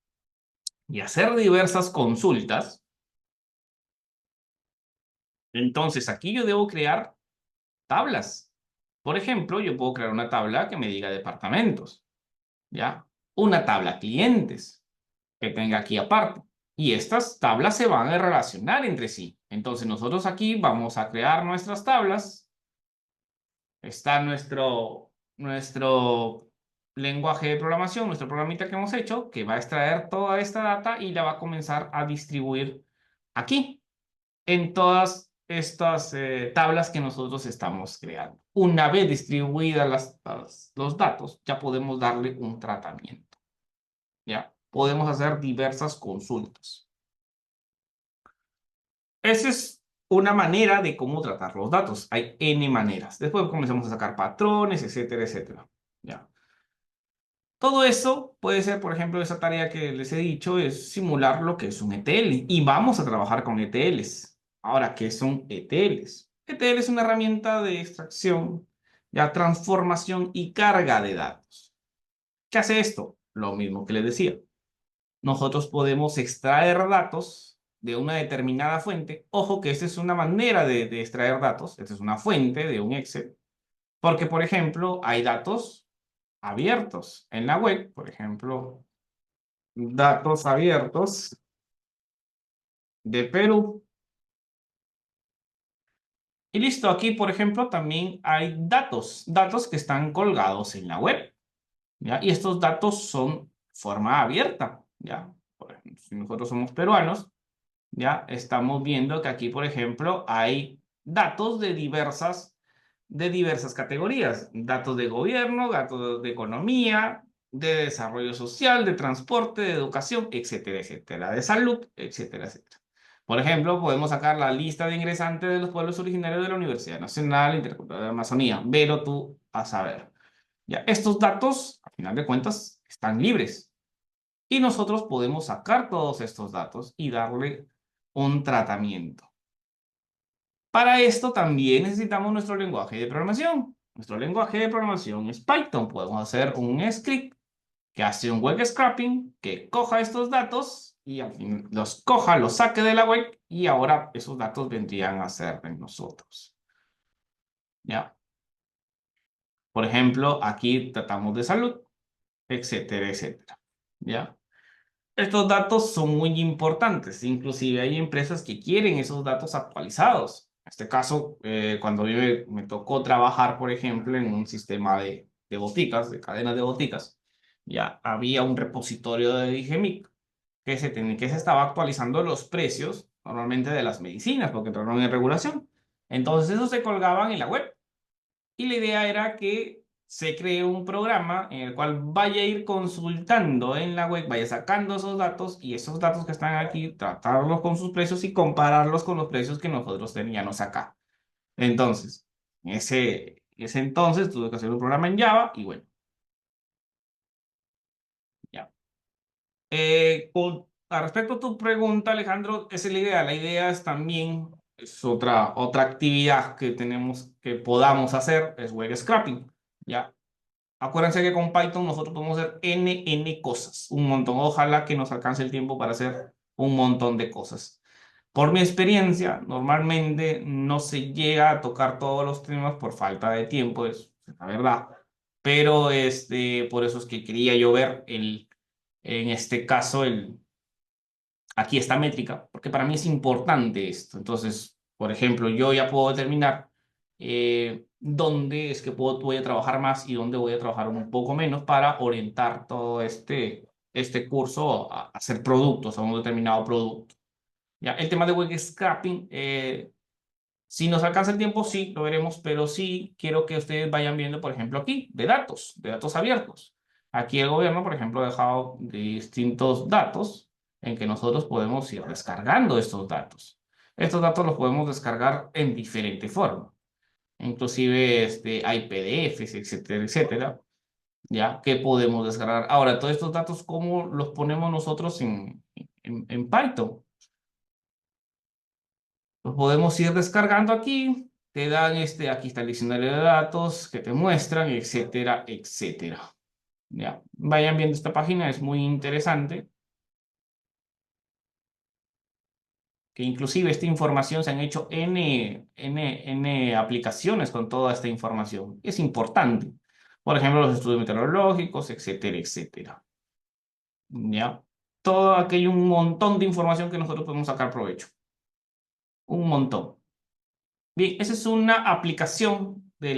y hacer diversas consultas, entonces aquí yo debo crear tablas. Por ejemplo, yo puedo crear una tabla que me diga departamentos, ¿ya? Una tabla clientes que tenga aquí aparte. Y estas tablas se van a relacionar entre sí. Entonces nosotros aquí vamos a crear nuestras tablas. Está nuestro lenguaje de programación, nuestro programita que hemos hecho, que va a extraer toda esta data y la va a comenzar a distribuir aquí, en todas estas tablas que nosotros estamos creando. Una vez distribuidas los datos, ya podemos darle un tratamiento. ¿Ya? Podemos hacer diversas consultas. Esa es una manera de cómo tratar los datos. Hay N maneras. Después comenzamos a sacar patrones, etcétera, etcétera. ¿Ya? Todo eso puede ser, por ejemplo, esa tarea que les he dicho, es simular lo que es un ETL. Y vamos a trabajar con ETLs. Ahora, ¿qué son ETLs? ETL es una herramienta de extracción, ya transformación y carga de datos. ¿Qué hace esto? Lo mismo que les decía. Nosotros podemos extraer datos de una determinada fuente. Ojo que esta es una manera de extraer datos. Esta es una fuente de un Excel. Porque, por ejemplo, hay datos abiertos en la web. Por ejemplo, datos abiertos de Perú. Y listo, aquí, por ejemplo, también hay datos que están colgados en la web. ¿Ya? Y estos datos son forma abierta. ¿Ya? Por ejemplo, si nosotros somos peruanos, ya estamos viendo que aquí, por ejemplo, hay datos de diversas categorías. Datos de gobierno, datos de economía, de desarrollo social, de transporte, de educación, etcétera, etcétera. De salud, etcétera, etcétera. Por ejemplo, podemos sacar la lista de ingresantes de los pueblos originarios de la Universidad Nacional Intercultural de la Amazonía. Pero tú a saber. Ya, estos datos, a final de cuentas, están libres. Y nosotros podemos sacar todos estos datos y darle un tratamiento. Para esto también necesitamos nuestro lenguaje de programación. Nuestro lenguaje de programación es Python. Podemos hacer un script que hace un web scraping, que coja estos datos y al fin los coja, los saque de la web y ahora esos datos vendrían a ser de nosotros. ¿Ya? Por ejemplo, aquí tratamos de salud, etcétera, etcétera. ¿Ya? Estos datos son muy importantes, inclusive hay empresas que quieren esos datos actualizados. En este caso, cuando me tocó trabajar, por ejemplo, en un sistema de boticas, de cadenas de boticas, ya había un repositorio de Digemic que se estaba actualizando los precios normalmente de las medicinas, porque entraron en regulación. Entonces, esos se colgaban en la web. Y la idea era que se cree un programa en el cual vaya a ir consultando en la web, vaya sacando esos datos y esos datos que están aquí, tratarlos con sus precios y compararlos con los precios que nosotros teníamos acá. Entonces, ese entonces tuve que hacer un programa en Java y bueno, ya. Respecto a tu pregunta, Alejandro, esa es la idea. La idea es también, es otra actividad que tenemos, que podamos hacer, es web scraping. ¿Ya? Acuérdense que con Python nosotros podemos hacer N cosas, un montón. Ojalá que nos alcance el tiempo para hacer un montón de cosas. Por mi experiencia, normalmente no se llega a tocar todos los temas por falta de tiempo, es la verdad. Pero por eso es que quería yo ver en este caso, aquí esta métrica, porque para mí es importante esto. Entonces, por ejemplo, yo ya puedo determinar dónde es que voy a trabajar más y dónde voy a trabajar un poco menos para orientar todo este curso a hacer productos, a un determinado producto. Ya, el tema de web scraping, si nos alcanza el tiempo, sí, lo veremos, pero sí quiero que ustedes vayan viendo, por ejemplo, aquí, de datos abiertos. Aquí el gobierno, por ejemplo, ha dejado distintos datos en que nosotros podemos ir descargando estos datos. Estos datos los podemos descargar en diferente forma. Inclusive hay PDFs, etcétera, etcétera, ¿ya? Que podemos descargar. Ahora, todos estos datos, ¿cómo los ponemos nosotros en Python? Los podemos ir descargando aquí, te dan aquí está el diccionario de datos que te muestran, etcétera, etcétera. Ya, vayan viendo esta página, es muy interesante, que inclusive esta información se han hecho N aplicaciones con toda esta información. Es importante. Por ejemplo, los estudios meteorológicos, etcétera, etcétera. Ya, todo aquello, un montón de información que nosotros podemos sacar provecho. Un montón. Bien, esa es una aplicación de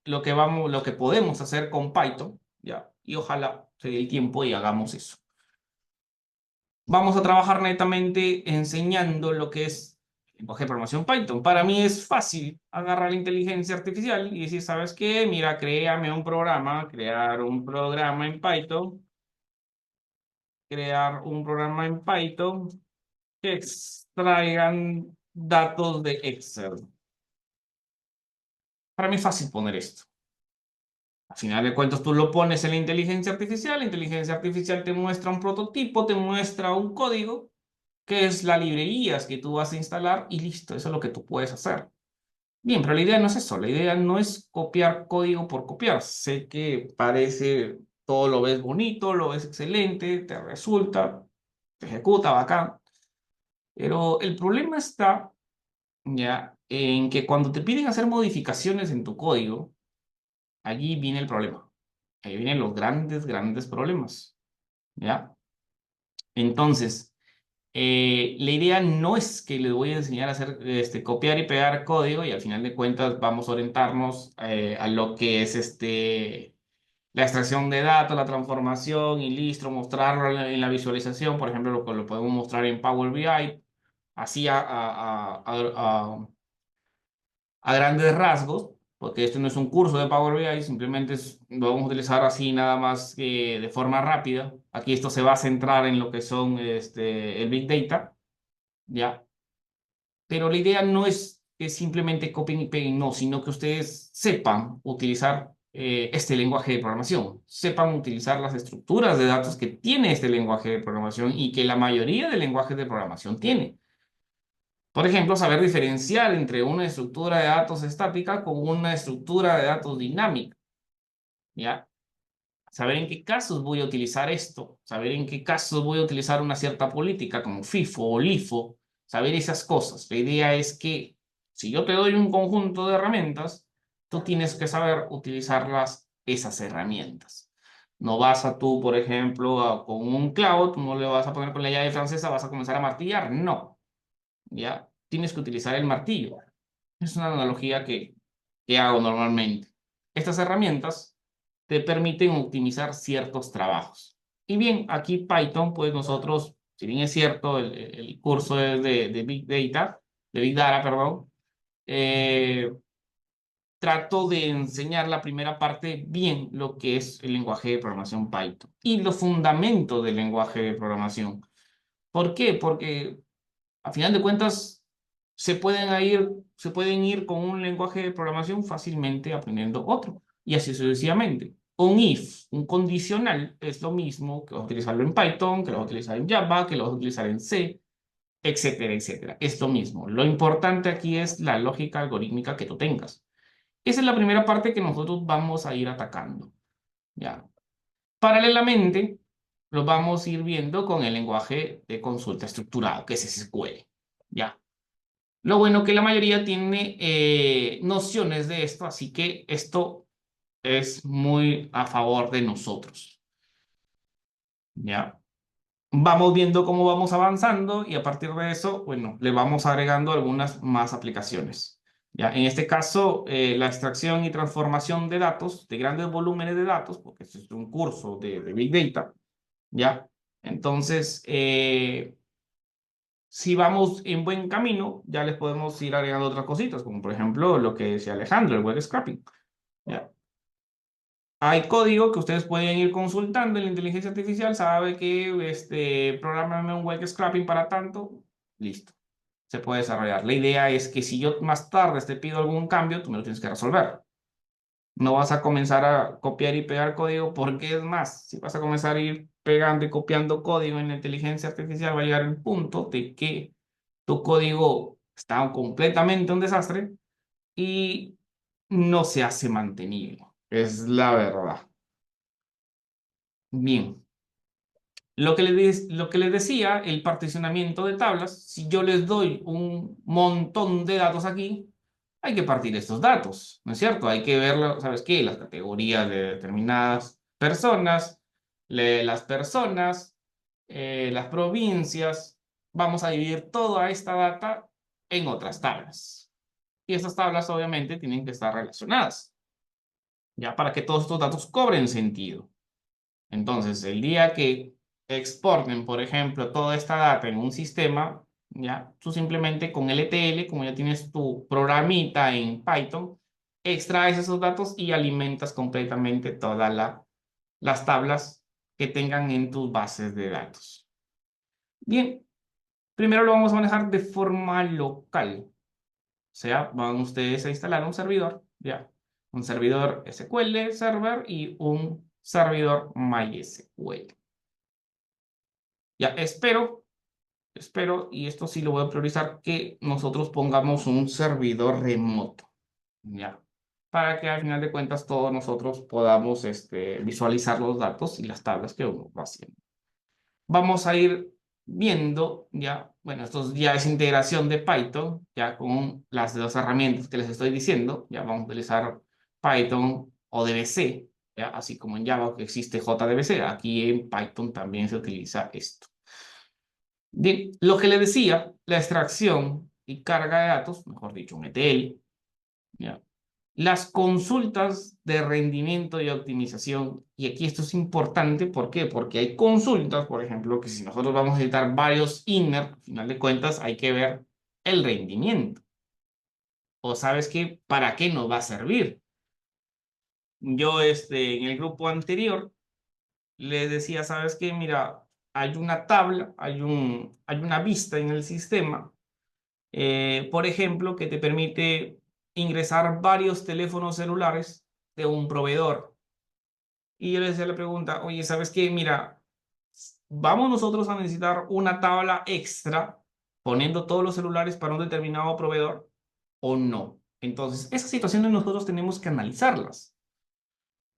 lo que podemos hacer con Python, ¿ya? Y ojalá se dé el tiempo y hagamos eso. Vamos a trabajar netamente enseñando lo que es el lenguaje de programación Python. Para mí es fácil agarrar la inteligencia artificial y decir, ¿sabes qué? Mira, créame un programa, crear un programa en Python, crear un programa en Python que extraigan datos de Excel. Para mí es fácil poner esto. Al final de cuentas, tú lo pones en la inteligencia artificial te muestra un prototipo, te muestra un código, que es la librería que tú vas a instalar y listo, eso es lo que tú puedes hacer. Bien, pero la idea no es eso, la idea no es copiar código por copiar. Sé que parece, todo lo ves bonito, lo ves excelente, te resulta, te ejecuta bacán, pero el problema está ya en que cuando te piden hacer modificaciones en tu código, allí viene el problema. Ahí vienen los grandes, grandes problemas, ¿ya? Entonces, la idea no es que les voy a enseñar a hacer, copiar y pegar código y al final de cuentas vamos a orientarnos a lo que es la extracción de datos, la transformación y listo, mostrarlo en la visualización. Por ejemplo, lo podemos mostrar en Power BI, así a grandes rasgos, porque esto no es un curso de Power BI, simplemente lo vamos a utilizar así nada más que de forma rápida. Aquí esto se va a centrar en lo que son el Big Data, ¿ya? Pero la idea no es que simplemente copien y peguen, no, sino que ustedes sepan utilizar este lenguaje de programación, sepan utilizar las estructuras de datos que tiene este lenguaje de programación y que la mayoría de lenguajes de programación tiene. Por ejemplo, saber diferenciar entre una estructura de datos estática con una estructura de datos dinámica, ¿ya? Saber en qué casos voy a utilizar esto, saber en qué casos voy a utilizar una cierta política como FIFO o LIFO, saber esas cosas. La idea es que si yo te doy un conjunto de herramientas, tú tienes que saber utilizarlas, esas herramientas. No vas a tú, por ejemplo, con un cloud, no le vas a poner con la llave francesa, vas a comenzar a martillar. No, ¿ya? Tienes que utilizar el martillo. Es una analogía que hago normalmente. Estas herramientas te permiten optimizar ciertos trabajos. Y bien, aquí Python, pues nosotros, si bien es cierto, el curso es de Big Data, de Big Data, perdón, eh, trato de enseñar la primera parte bien lo que es el lenguaje de programación Python y los fundamentos del lenguaje de programación. ¿Por qué? Porque a final de cuentas, se pueden ir con un lenguaje de programación fácilmente aprendiendo otro, y así sucesivamente. Un if, un condicional, es lo mismo que vas a utilizarlo en Python, que lo vas a utilizar en Java, que lo vas a utilizar en C, etcétera, etcétera. Es lo mismo. Lo importante aquí es la lógica algorítmica que tú tengas. Esa es la primera parte que nosotros vamos a ir atacando. ¿Ya? Paralelamente, lo vamos a ir viendo con el lenguaje de consulta estructurado, que es SQL. ¿Ya? Lo bueno que la mayoría tiene nociones de esto, así que esto es muy a favor de nosotros. ¿Ya? Vamos viendo cómo vamos avanzando y a partir de eso, bueno, le vamos agregando algunas más aplicaciones. Ya, en este caso, la extracción y transformación de datos, de grandes volúmenes de datos, porque este es un curso de Big Data, ¿ya? Entonces, si vamos en buen camino, ya les podemos ir agregando otras cositas, como por ejemplo lo que decía Alejandro, el web scraping, ¿ya? Hay código que ustedes pueden ir consultando en la inteligencia artificial, sabe que prográmame un web scraping para tanto, listo, se puede desarrollar. La idea es que si yo más tarde te pido algún cambio, tú me lo tienes que resolver. No vas a comenzar a copiar y pegar código porque es más, si vas a comenzar a ir pegando y copiando código en la inteligencia artificial, va a llegar el punto de que tu código está completamente un desastre y no se hace mantenible. Es la verdad. Bien. Lo que les decía, el particionamiento de tablas, si yo les doy un montón de datos aquí, hay que partir estos datos, ¿no es cierto? Hay que verlo, ¿sabes qué? Las categorías de determinadas personas, las personas, las provincias. Vamos a dividir toda esta data en otras tablas. Y estas tablas obviamente tienen que estar relacionadas, ya para que todos estos datos cobren sentido. Entonces, el día que exporten, por ejemplo, toda esta data en un sistema, ya, tú simplemente con LTL, como ya tienes tu programita en Python, extraes esos datos y alimentas completamente todas las tablas que tengan en tus bases de datos. Bien, primero lo vamos a manejar de forma local. O sea, van ustedes a instalar un servidor, ya, un servidor SQL Server y un servidor MySQL. Ya, espero, y esto sí lo voy a priorizar, que nosotros pongamos un servidor remoto, ya, para que al final de cuentas todos nosotros podamos visualizar los datos y las tablas que uno va haciendo. Vamos a ir viendo, ya, bueno, esto ya es integración de Python, ya con las dos herramientas que les estoy diciendo, ya vamos a utilizar Python o DBC, ya, así como en Java que existe JDBC, aquí en Python también se utiliza esto. Bien, lo que les decía, la extracción y carga de datos, mejor dicho, un ETL, ¿ya? Las consultas de rendimiento y optimización, y aquí esto es importante, ¿por qué? Porque hay consultas, por ejemplo, que si nosotros vamos a necesitar varios inner, al final de cuentas hay que ver el rendimiento. O sabes qué, ¿para qué nos va a servir? Yo en el grupo anterior les decía, ¿sabes qué? Mira, hay una tabla, hay una vista en el sistema por ejemplo, que te permite ingresar varios teléfonos celulares de un proveedor. Y yo le decía la pregunta, oye, ¿sabes qué? Mira, vamos nosotros a necesitar una tabla extra poniendo todos los celulares para un determinado proveedor o no. Entonces, esas situaciones nosotros tenemos que analizarlas.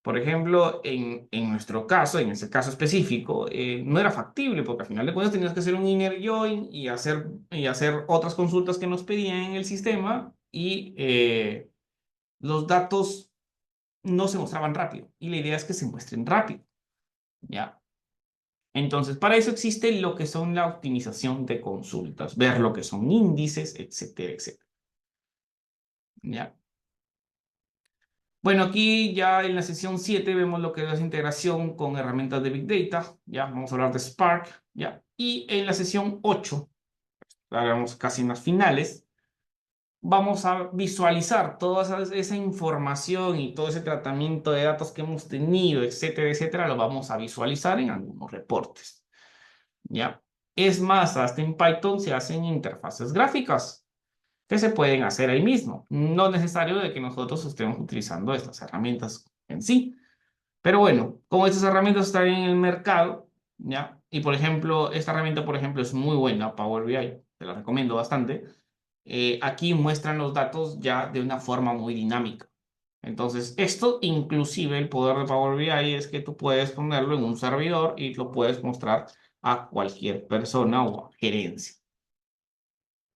Por ejemplo, en nuestro caso, en ese caso específico, no era factible porque al final de cuentas tenías que hacer un inner join y hacer otras consultas que nos pedían en el sistema y los datos no se mostraban rápido. Y la idea es que se muestren rápido, ¿ya? Entonces, para eso existe lo que son la optimización de consultas, ver lo que son índices, etcétera, etcétera, ¿ya? Bueno, aquí ya en la sesión 7 vemos lo que es integración con herramientas de Big Data. Ya vamos a hablar de Spark. Ya. Y en la sesión 8, hagamos casi en las finales, vamos a visualizar toda esa información y todo ese tratamiento de datos que hemos tenido, etcétera, etcétera, lo vamos a visualizar en algunos reportes. ¿Ya? Es más, hasta en Python se hacen interfaces gráficas que se pueden hacer ahí mismo. No es necesario de que nosotros estemos utilizando estas herramientas en sí. Pero bueno, como estas herramientas están en el mercado, ¿ya? Y por ejemplo, esta herramienta, por ejemplo, es muy buena, Power BI, te la recomiendo bastante. Aquí muestran los datos ya de una forma muy dinámica. Entonces, esto inclusive el poder de Power BI es que tú puedes ponerlo en un servidor y lo puedes mostrar a cualquier persona o a gerencia.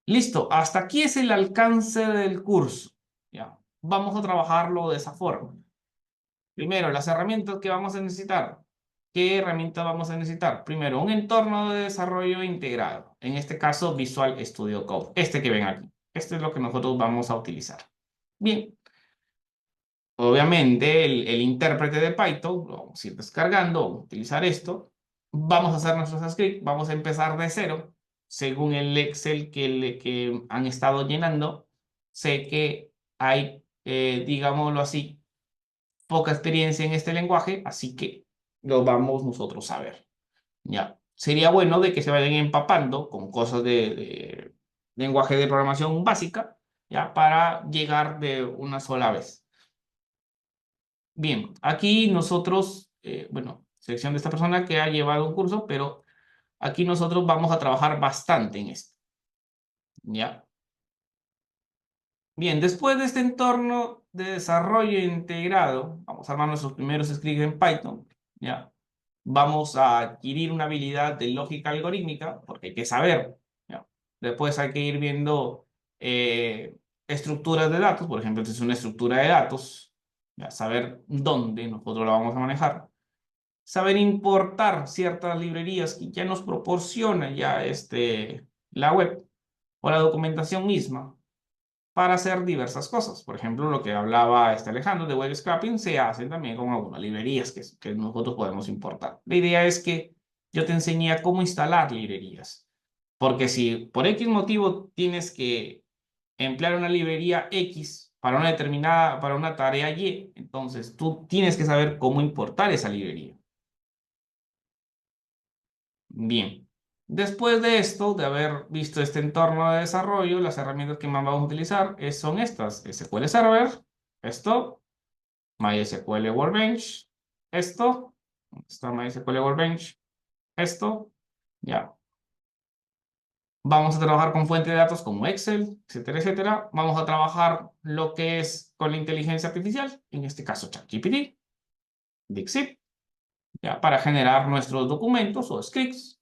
Listo, hasta aquí es el alcance del curso. Ya, vamos a trabajarlo de esa forma. Primero, las herramientas que vamos a necesitar. ¿Qué herramientas vamos a necesitar? Primero, un entorno de desarrollo integrado. En este caso, Visual Studio Code. Este que ven aquí. Este es lo que nosotros vamos a utilizar. Bien, obviamente el intérprete de Python lo vamos a ir descargando, vamos a utilizar esto. Vamos a hacer nuestros scripts, vamos a empezar de cero. Según el Excel que han estado llenando, sé que hay, digámoslo así, poca experiencia en este lenguaje, así que lo vamos nosotros a ver. Ya. Sería bueno de que se vayan empapando con cosas de lenguaje de programación básica, ya, para llegar de una sola vez. Bien, aquí nosotros, bueno, selección de esta persona que ha llevado un curso, pero aquí nosotros vamos a trabajar bastante en esto. ¿Ya? Bien, después de este entorno de desarrollo integrado, vamos a armar nuestros primeros scripts en Python. ¿Ya? Vamos a adquirir una habilidad de lógica algorítmica, porque hay que saber. ¿Ya? Después hay que ir viendo estructuras de datos, por ejemplo, esta es una estructura de datos, ya saber dónde nosotros la vamos a manejar. Saber importar ciertas librerías que ya nos proporciona ya la web o la documentación misma para hacer diversas cosas. Por ejemplo, lo que hablaba Alejandro de web scraping se hace también con algunas librerías que nosotros podemos importar. La idea es que yo te enseñé a cómo instalar librerías. Porque si por X motivo tienes que emplear una librería X para una determinada, para una tarea Y, entonces tú tienes que saber cómo importar esa librería. Bien, después de esto, de haber visto este entorno de desarrollo, las herramientas que más vamos a utilizar son estas: SQL Server, esto, MySQL Workbench, esto, está MySQL Workbench, esto, ya. Vamos a trabajar con fuentes de datos como Excel, etcétera, etcétera. Vamos a trabajar lo que es con la inteligencia artificial, en este caso ChatGPT, Dixit, ya, para generar nuestros documentos o scripts.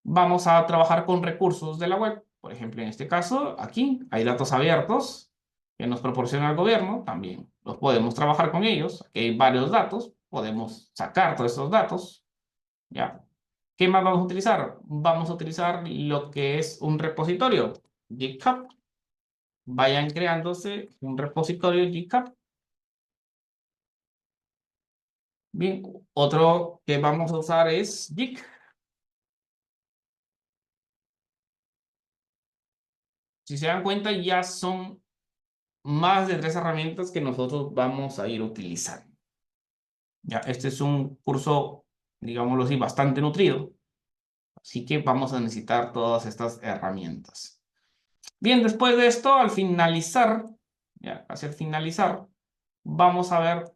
Vamos a trabajar con recursos de la web. Por ejemplo, en este caso, aquí hay datos abiertos que nos proporciona el gobierno. También los podemos trabajar con ellos. Aquí hay varios datos. Podemos sacar todos estos datos. ¿Ya? ¿Qué más vamos a utilizar? Vamos a utilizar lo que es un repositorio, GitHub. Vayan creándose un repositorio GitHub. Bien, otro que vamos a usar es Git. Si se dan cuenta, ya son más de 3 herramientas que nosotros vamos a ir utilizando. Ya, este es un curso, digámoslo así, bastante nutrido, así que vamos a necesitar todas estas herramientas. Bien, después de esto, al finalizar, ya, hacia el finalizar, vamos a ver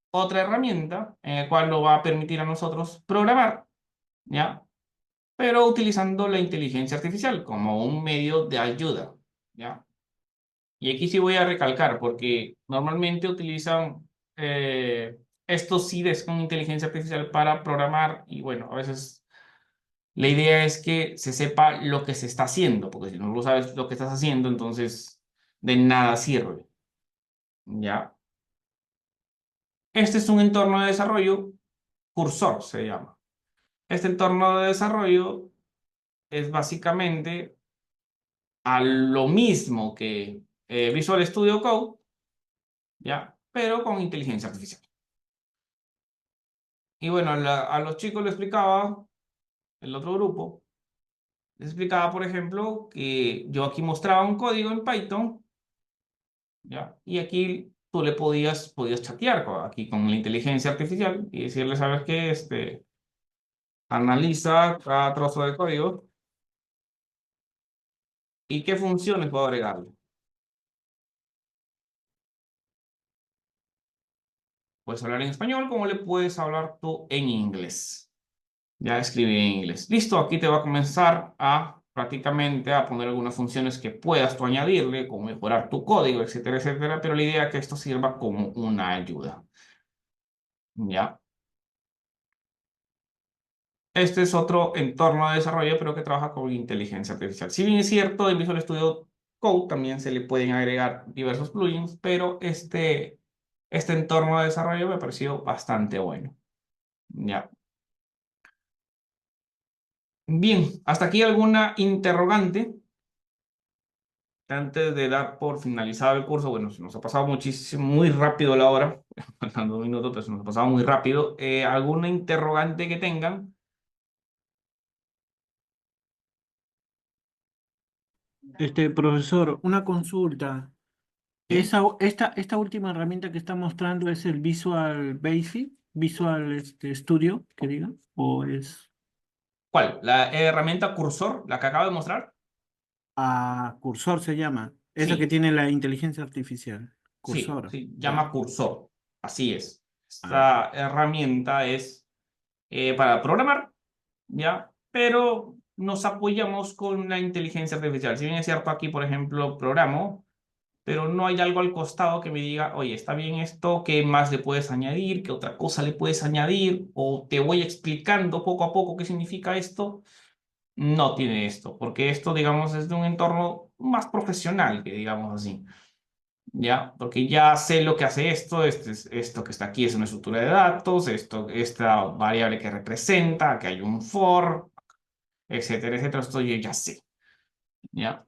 otra herramienta en la cual nos va a permitir a nosotros programar, ¿ya? Pero utilizando la inteligencia artificial como un medio de ayuda, ¿ya? Y aquí sí voy a recalcar, porque normalmente utilizan estos CIDs con inteligencia artificial para programar y bueno, a veces la idea es que se sepa lo que se está haciendo, porque si no lo sabes lo que estás haciendo, entonces de nada sirve. ¿Ya? Este es un entorno de desarrollo, Cursor se llama. Este entorno de desarrollo es básicamente a lo mismo que Visual Studio Code, ¿ya? Pero con inteligencia artificial. Y bueno, a los chicos les explicaba, el otro grupo, les explicaba, por ejemplo, que yo aquí mostraba un código en Python, ¿ya? Y aquí tú le podías chatear aquí con la inteligencia artificial y decirle, ¿sabes qué? Analiza cada trozo de código y qué funciones puedo agregarle. Puedes hablar en español como le puedes hablar tú en inglés. Ya escribí en inglés. Listo, aquí te va a comenzar a prácticamente a poner algunas funciones que puedas tú añadirle, como mejorar tu código, etcétera, etcétera, pero la idea es que esto sirva como una ayuda. ¿Ya? Este es otro entorno de desarrollo, pero que trabaja con inteligencia artificial. Si bien es cierto, en Visual Studio Code también se le pueden agregar diversos plugins, pero este entorno de desarrollo me pareció bastante bueno. ¿Ya? Bien, hasta aquí alguna interrogante. Antes de dar por finalizado el curso, bueno, se nos ha pasado muchísimo, muy rápido la hora, faltan 2 minutos, pero se nos ha pasado muy rápido. ¿Alguna interrogante que tengan? Profesor, una consulta. ¿Sí? Esta última herramienta que está mostrando es el Visual Basic, Visual Studio, que diga, o es ¿Cuál? ¿La herramienta cursor, la que acabo de mostrar? Cursor se llama, esa que Sí, tiene la inteligencia artificial. sí, Cursor, sí, ya. llama cursor. Así es. Ah, Esta herramienta es para programar, ¿ya? Pero nos apoyamos con la inteligencia artificial. Si bien es cierto, aquí, por ejemplo, programo, pero no hay algo al costado que me diga, oye, está bien esto, ¿qué más le puedes añadir? ¿Qué otra cosa le puedes añadir? O te voy explicando poco a poco qué significa esto. No tiene esto, porque esto, digamos, es de un entorno más profesional, que digamos así. ¿Ya? Porque ya sé lo que hace esto, esto que está aquí es una estructura de datos, esta variable que representa, que hay un for, etcétera, etcétera, esto yo ya sé. ¿Ya?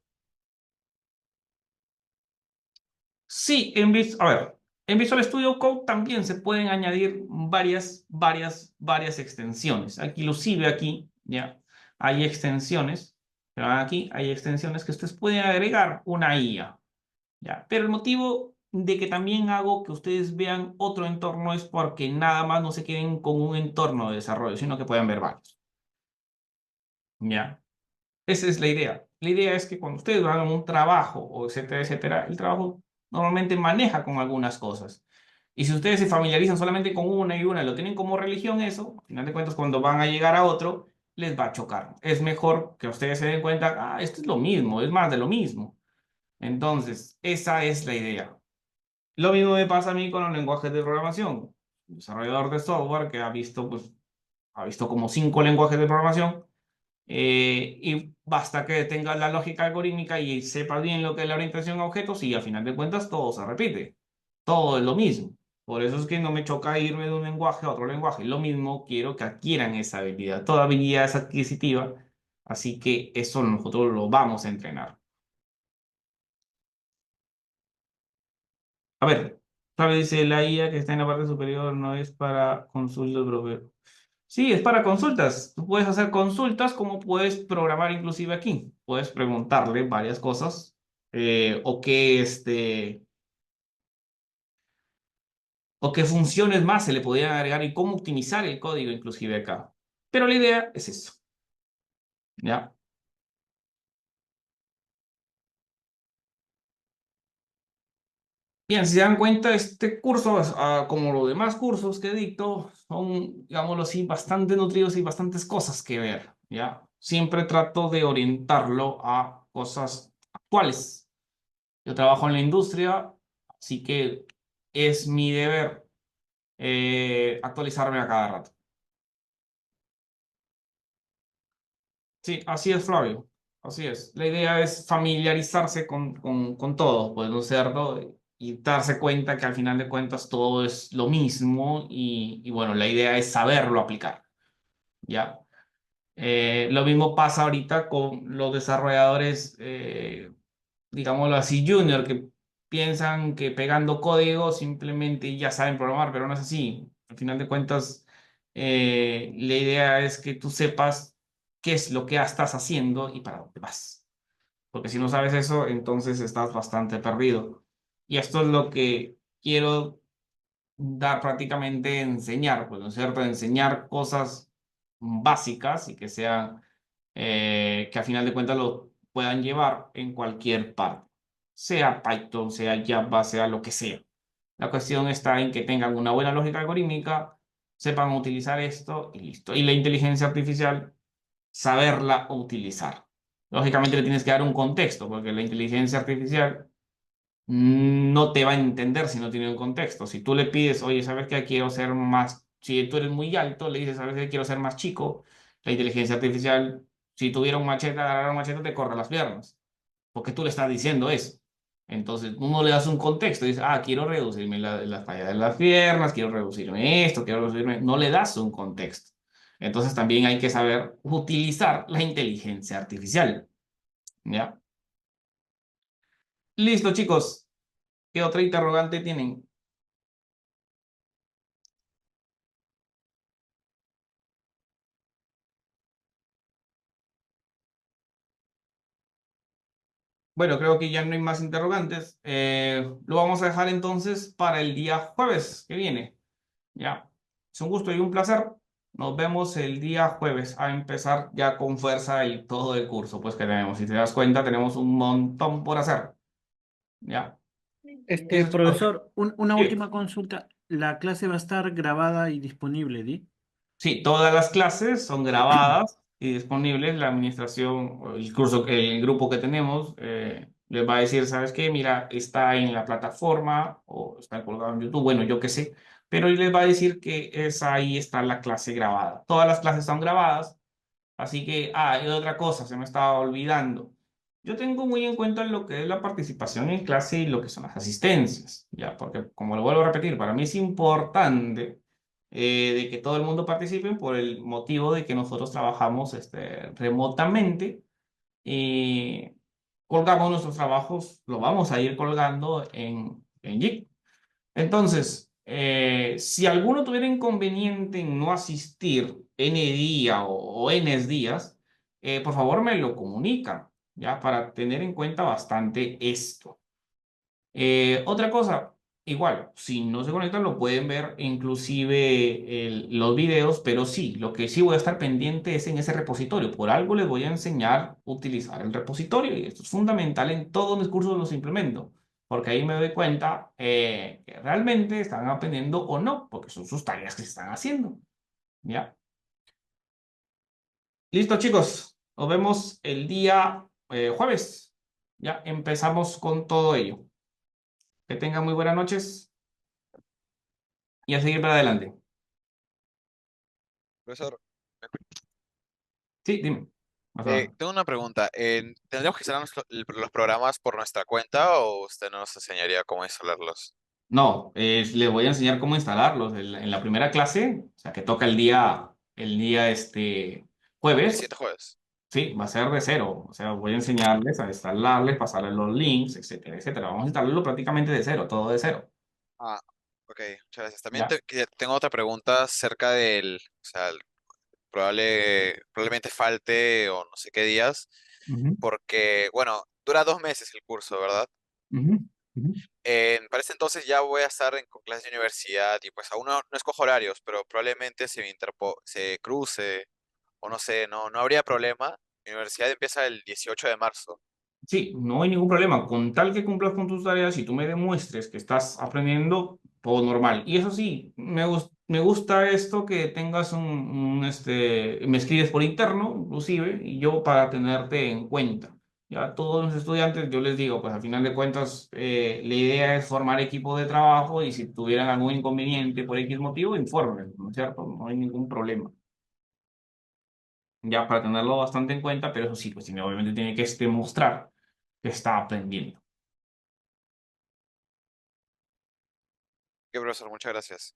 Sí, a ver, en Visual Studio Code también se pueden añadir varias extensiones. Aquí, inclusive aquí, ya, hay extensiones, pero aquí hay extensiones que ustedes pueden agregar una IA, ya. Pero el motivo de que también hago que ustedes vean otro entorno es porque nada más no se queden con un entorno de desarrollo, sino que puedan ver varios, ya. Esa es la idea. La idea es que cuando ustedes hagan un trabajo, o etcétera, etcétera, el trabajo normalmente maneja con algunas cosas. Y si ustedes se familiarizan solamente con una y una, lo tienen como religión eso, al final de cuentas, cuando van a llegar a otro, les va a chocar. Es mejor que ustedes se den cuenta, esto es lo mismo, es más de lo mismo. Entonces, esa es la idea. Lo mismo me pasa a mí con los lenguajes de programación. Un desarrollador de software que ha visto como 5 lenguajes de programación y basta que tengas la lógica algorítmica y sepas bien lo que es la orientación a objetos y al final de cuentas todo se repite. Todo es lo mismo. Por eso es que no me choca irme de un lenguaje a otro lenguaje. Lo mismo quiero que adquieran esa habilidad. Toda habilidad es adquisitiva, así que eso nosotros lo vamos a entrenar. A ver, ¿sabe? Dice la IA que está en la parte superior no es para consultas, profe. Sí, es para consultas. Tú puedes hacer consultas como puedes programar inclusive aquí. Puedes preguntarle varias cosas o qué funciones más se le podrían agregar y cómo optimizar el código inclusive acá. Pero la idea es eso, ¿ya? Bien, si se dan cuenta, este curso, como los demás cursos que dicto, son, digámoslo así, bastante nutridos y bastantes cosas que ver, ¿ya? Siempre trato de orientarlo a cosas actuales. Yo trabajo en la industria, así que es mi deber actualizarme a cada rato. Sí, así es, Flavio. Así es. La idea es familiarizarse con todo, pues, ¿no es cierto? Y darse cuenta que al final de cuentas todo es lo mismo y bueno, la idea es saberlo aplicar, ¿ya? Lo mismo pasa ahorita con los desarrolladores, digámoslo así, junior, que piensan que pegando código simplemente ya saben programar, pero no es así. Al final de cuentas, la idea es que tú sepas qué es lo que estás haciendo y para dónde vas. Porque si no sabes eso, entonces estás bastante perdido. Y esto es lo que quiero dar prácticamente enseñar, pues, ¿no es cierto? Enseñar cosas básicas y que sean, que al final de cuentas lo puedan llevar en cualquier parte, sea Python, sea Java, sea lo que sea. La cuestión está en que tengan una buena lógica algorítmica, sepan utilizar esto y listo. Y la inteligencia artificial, saberla utilizar. Lógicamente le tienes que dar un contexto, porque la inteligencia artificial no te va a entender si no tiene un contexto. Si tú le pides, oye, ¿sabes qué? Quiero ser más, si tú eres muy alto, le dices, ¿sabes qué? Quiero ser más chico. La inteligencia artificial, si tuviera un machete, agarrar un machete, te corre las piernas, porque tú le estás diciendo eso. Entonces, uno le das un contexto, dice, quiero reducirme la falla de las piernas, quiero reducirme esto, quiero reducirme... No le das un contexto. Entonces, también hay que saber utilizar la inteligencia artificial, ¿ya? Listo, chicos. ¿Qué otra interrogante tienen? Bueno, creo que ya no hay más interrogantes. Lo vamos a dejar entonces para el día jueves que viene. Ya. Es un gusto y un placer. Nos vemos el día jueves a empezar ya con fuerza todo el curso pues que tenemos. Si te das cuenta, tenemos un montón por hacer. Ya. Listo, chicos. Profesor, una Sí. última consulta. La clase va a estar grabada y disponible, ¿di? Sí, todas las clases son grabadas y disponibles. La administración, o el curso, el grupo que tenemos, les va a decir, ¿sabes qué? Mira, está en la plataforma o está colgado en YouTube, bueno, yo qué sé, pero él les va a decir que ahí está la clase grabada. Todas las clases son grabadas, así que, y otra cosa, se me estaba olvidando. Yo tengo muy en cuenta lo que es la participación en clase y lo que son las asistencias, ya, porque como lo vuelvo a repetir, para mí es importante de que todo el mundo participe por el motivo de que nosotros trabajamos remotamente y colgamos nuestros trabajos, lo vamos a ir colgando en Git. Entonces, si alguno tuviera inconveniente en no asistir N día o N días, por favor me lo comunican, ¿ya? Para tener en cuenta bastante esto. Otra cosa, igual, si no se conectan lo pueden ver inclusive los videos, pero sí, lo que sí voy a estar pendiente es en ese repositorio. Por algo les voy a enseñar a utilizar el repositorio y esto es fundamental en todos mis cursos los implemento, porque ahí me doy cuenta que realmente están aprendiendo o no, porque son sus tareas que se están haciendo. ¿Ya? Listo, chicos. Nos vemos el día jueves. Ya empezamos con todo ello. Que tengan muy buenas noches y a seguir para adelante. Profesor, Sí, dime. Vas a ver. tengo una pregunta. ¿Tendríamos que instalar los programas por nuestra cuenta o usted no nos enseñaría cómo instalarlos? No, les voy a enseñar cómo instalarlos en la primera clase, o sea, que toca el día El jueves. siguiente jueves. Sí, va a ser de cero. O sea, voy a enseñarles a instalarles, pasarles los links, etcétera, etcétera. Vamos a instalarlo prácticamente de cero, todo de cero. Ah, ok, muchas gracias. También ¿Ya? tengo otra pregunta acerca o sea, probablemente falte o no sé qué días, Ujú, porque, bueno, dura 2 meses el curso, ¿verdad? ujú, ujú. Para ese entonces ya voy a estar con clases de universidad y pues aún no escojo horarios, pero probablemente se cruce o no sé, no habría problema. Mi universidad empieza el 18 de marzo. Sí, no hay ningún problema. Con tal que cumplas con tus tareas y tú me demuestres que estás aprendiendo, todo normal. Y eso sí, me gusta esto que tengas me escribes por interno, inclusive, y yo para tenerte en cuenta. Ya a todos los estudiantes, yo les digo, pues al final de cuentas, la idea es formar equipo de trabajo y si tuvieran algún inconveniente por X motivo, informen, ¿no es cierto? No hay ningún problema. Ya para tenerlo bastante en cuenta, pero eso sí, pues obviamente tiene que mostrar que está aprendiendo. Ok, profesor, muchas gracias.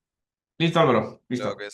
Listo, Álvaro. Luego Listo. que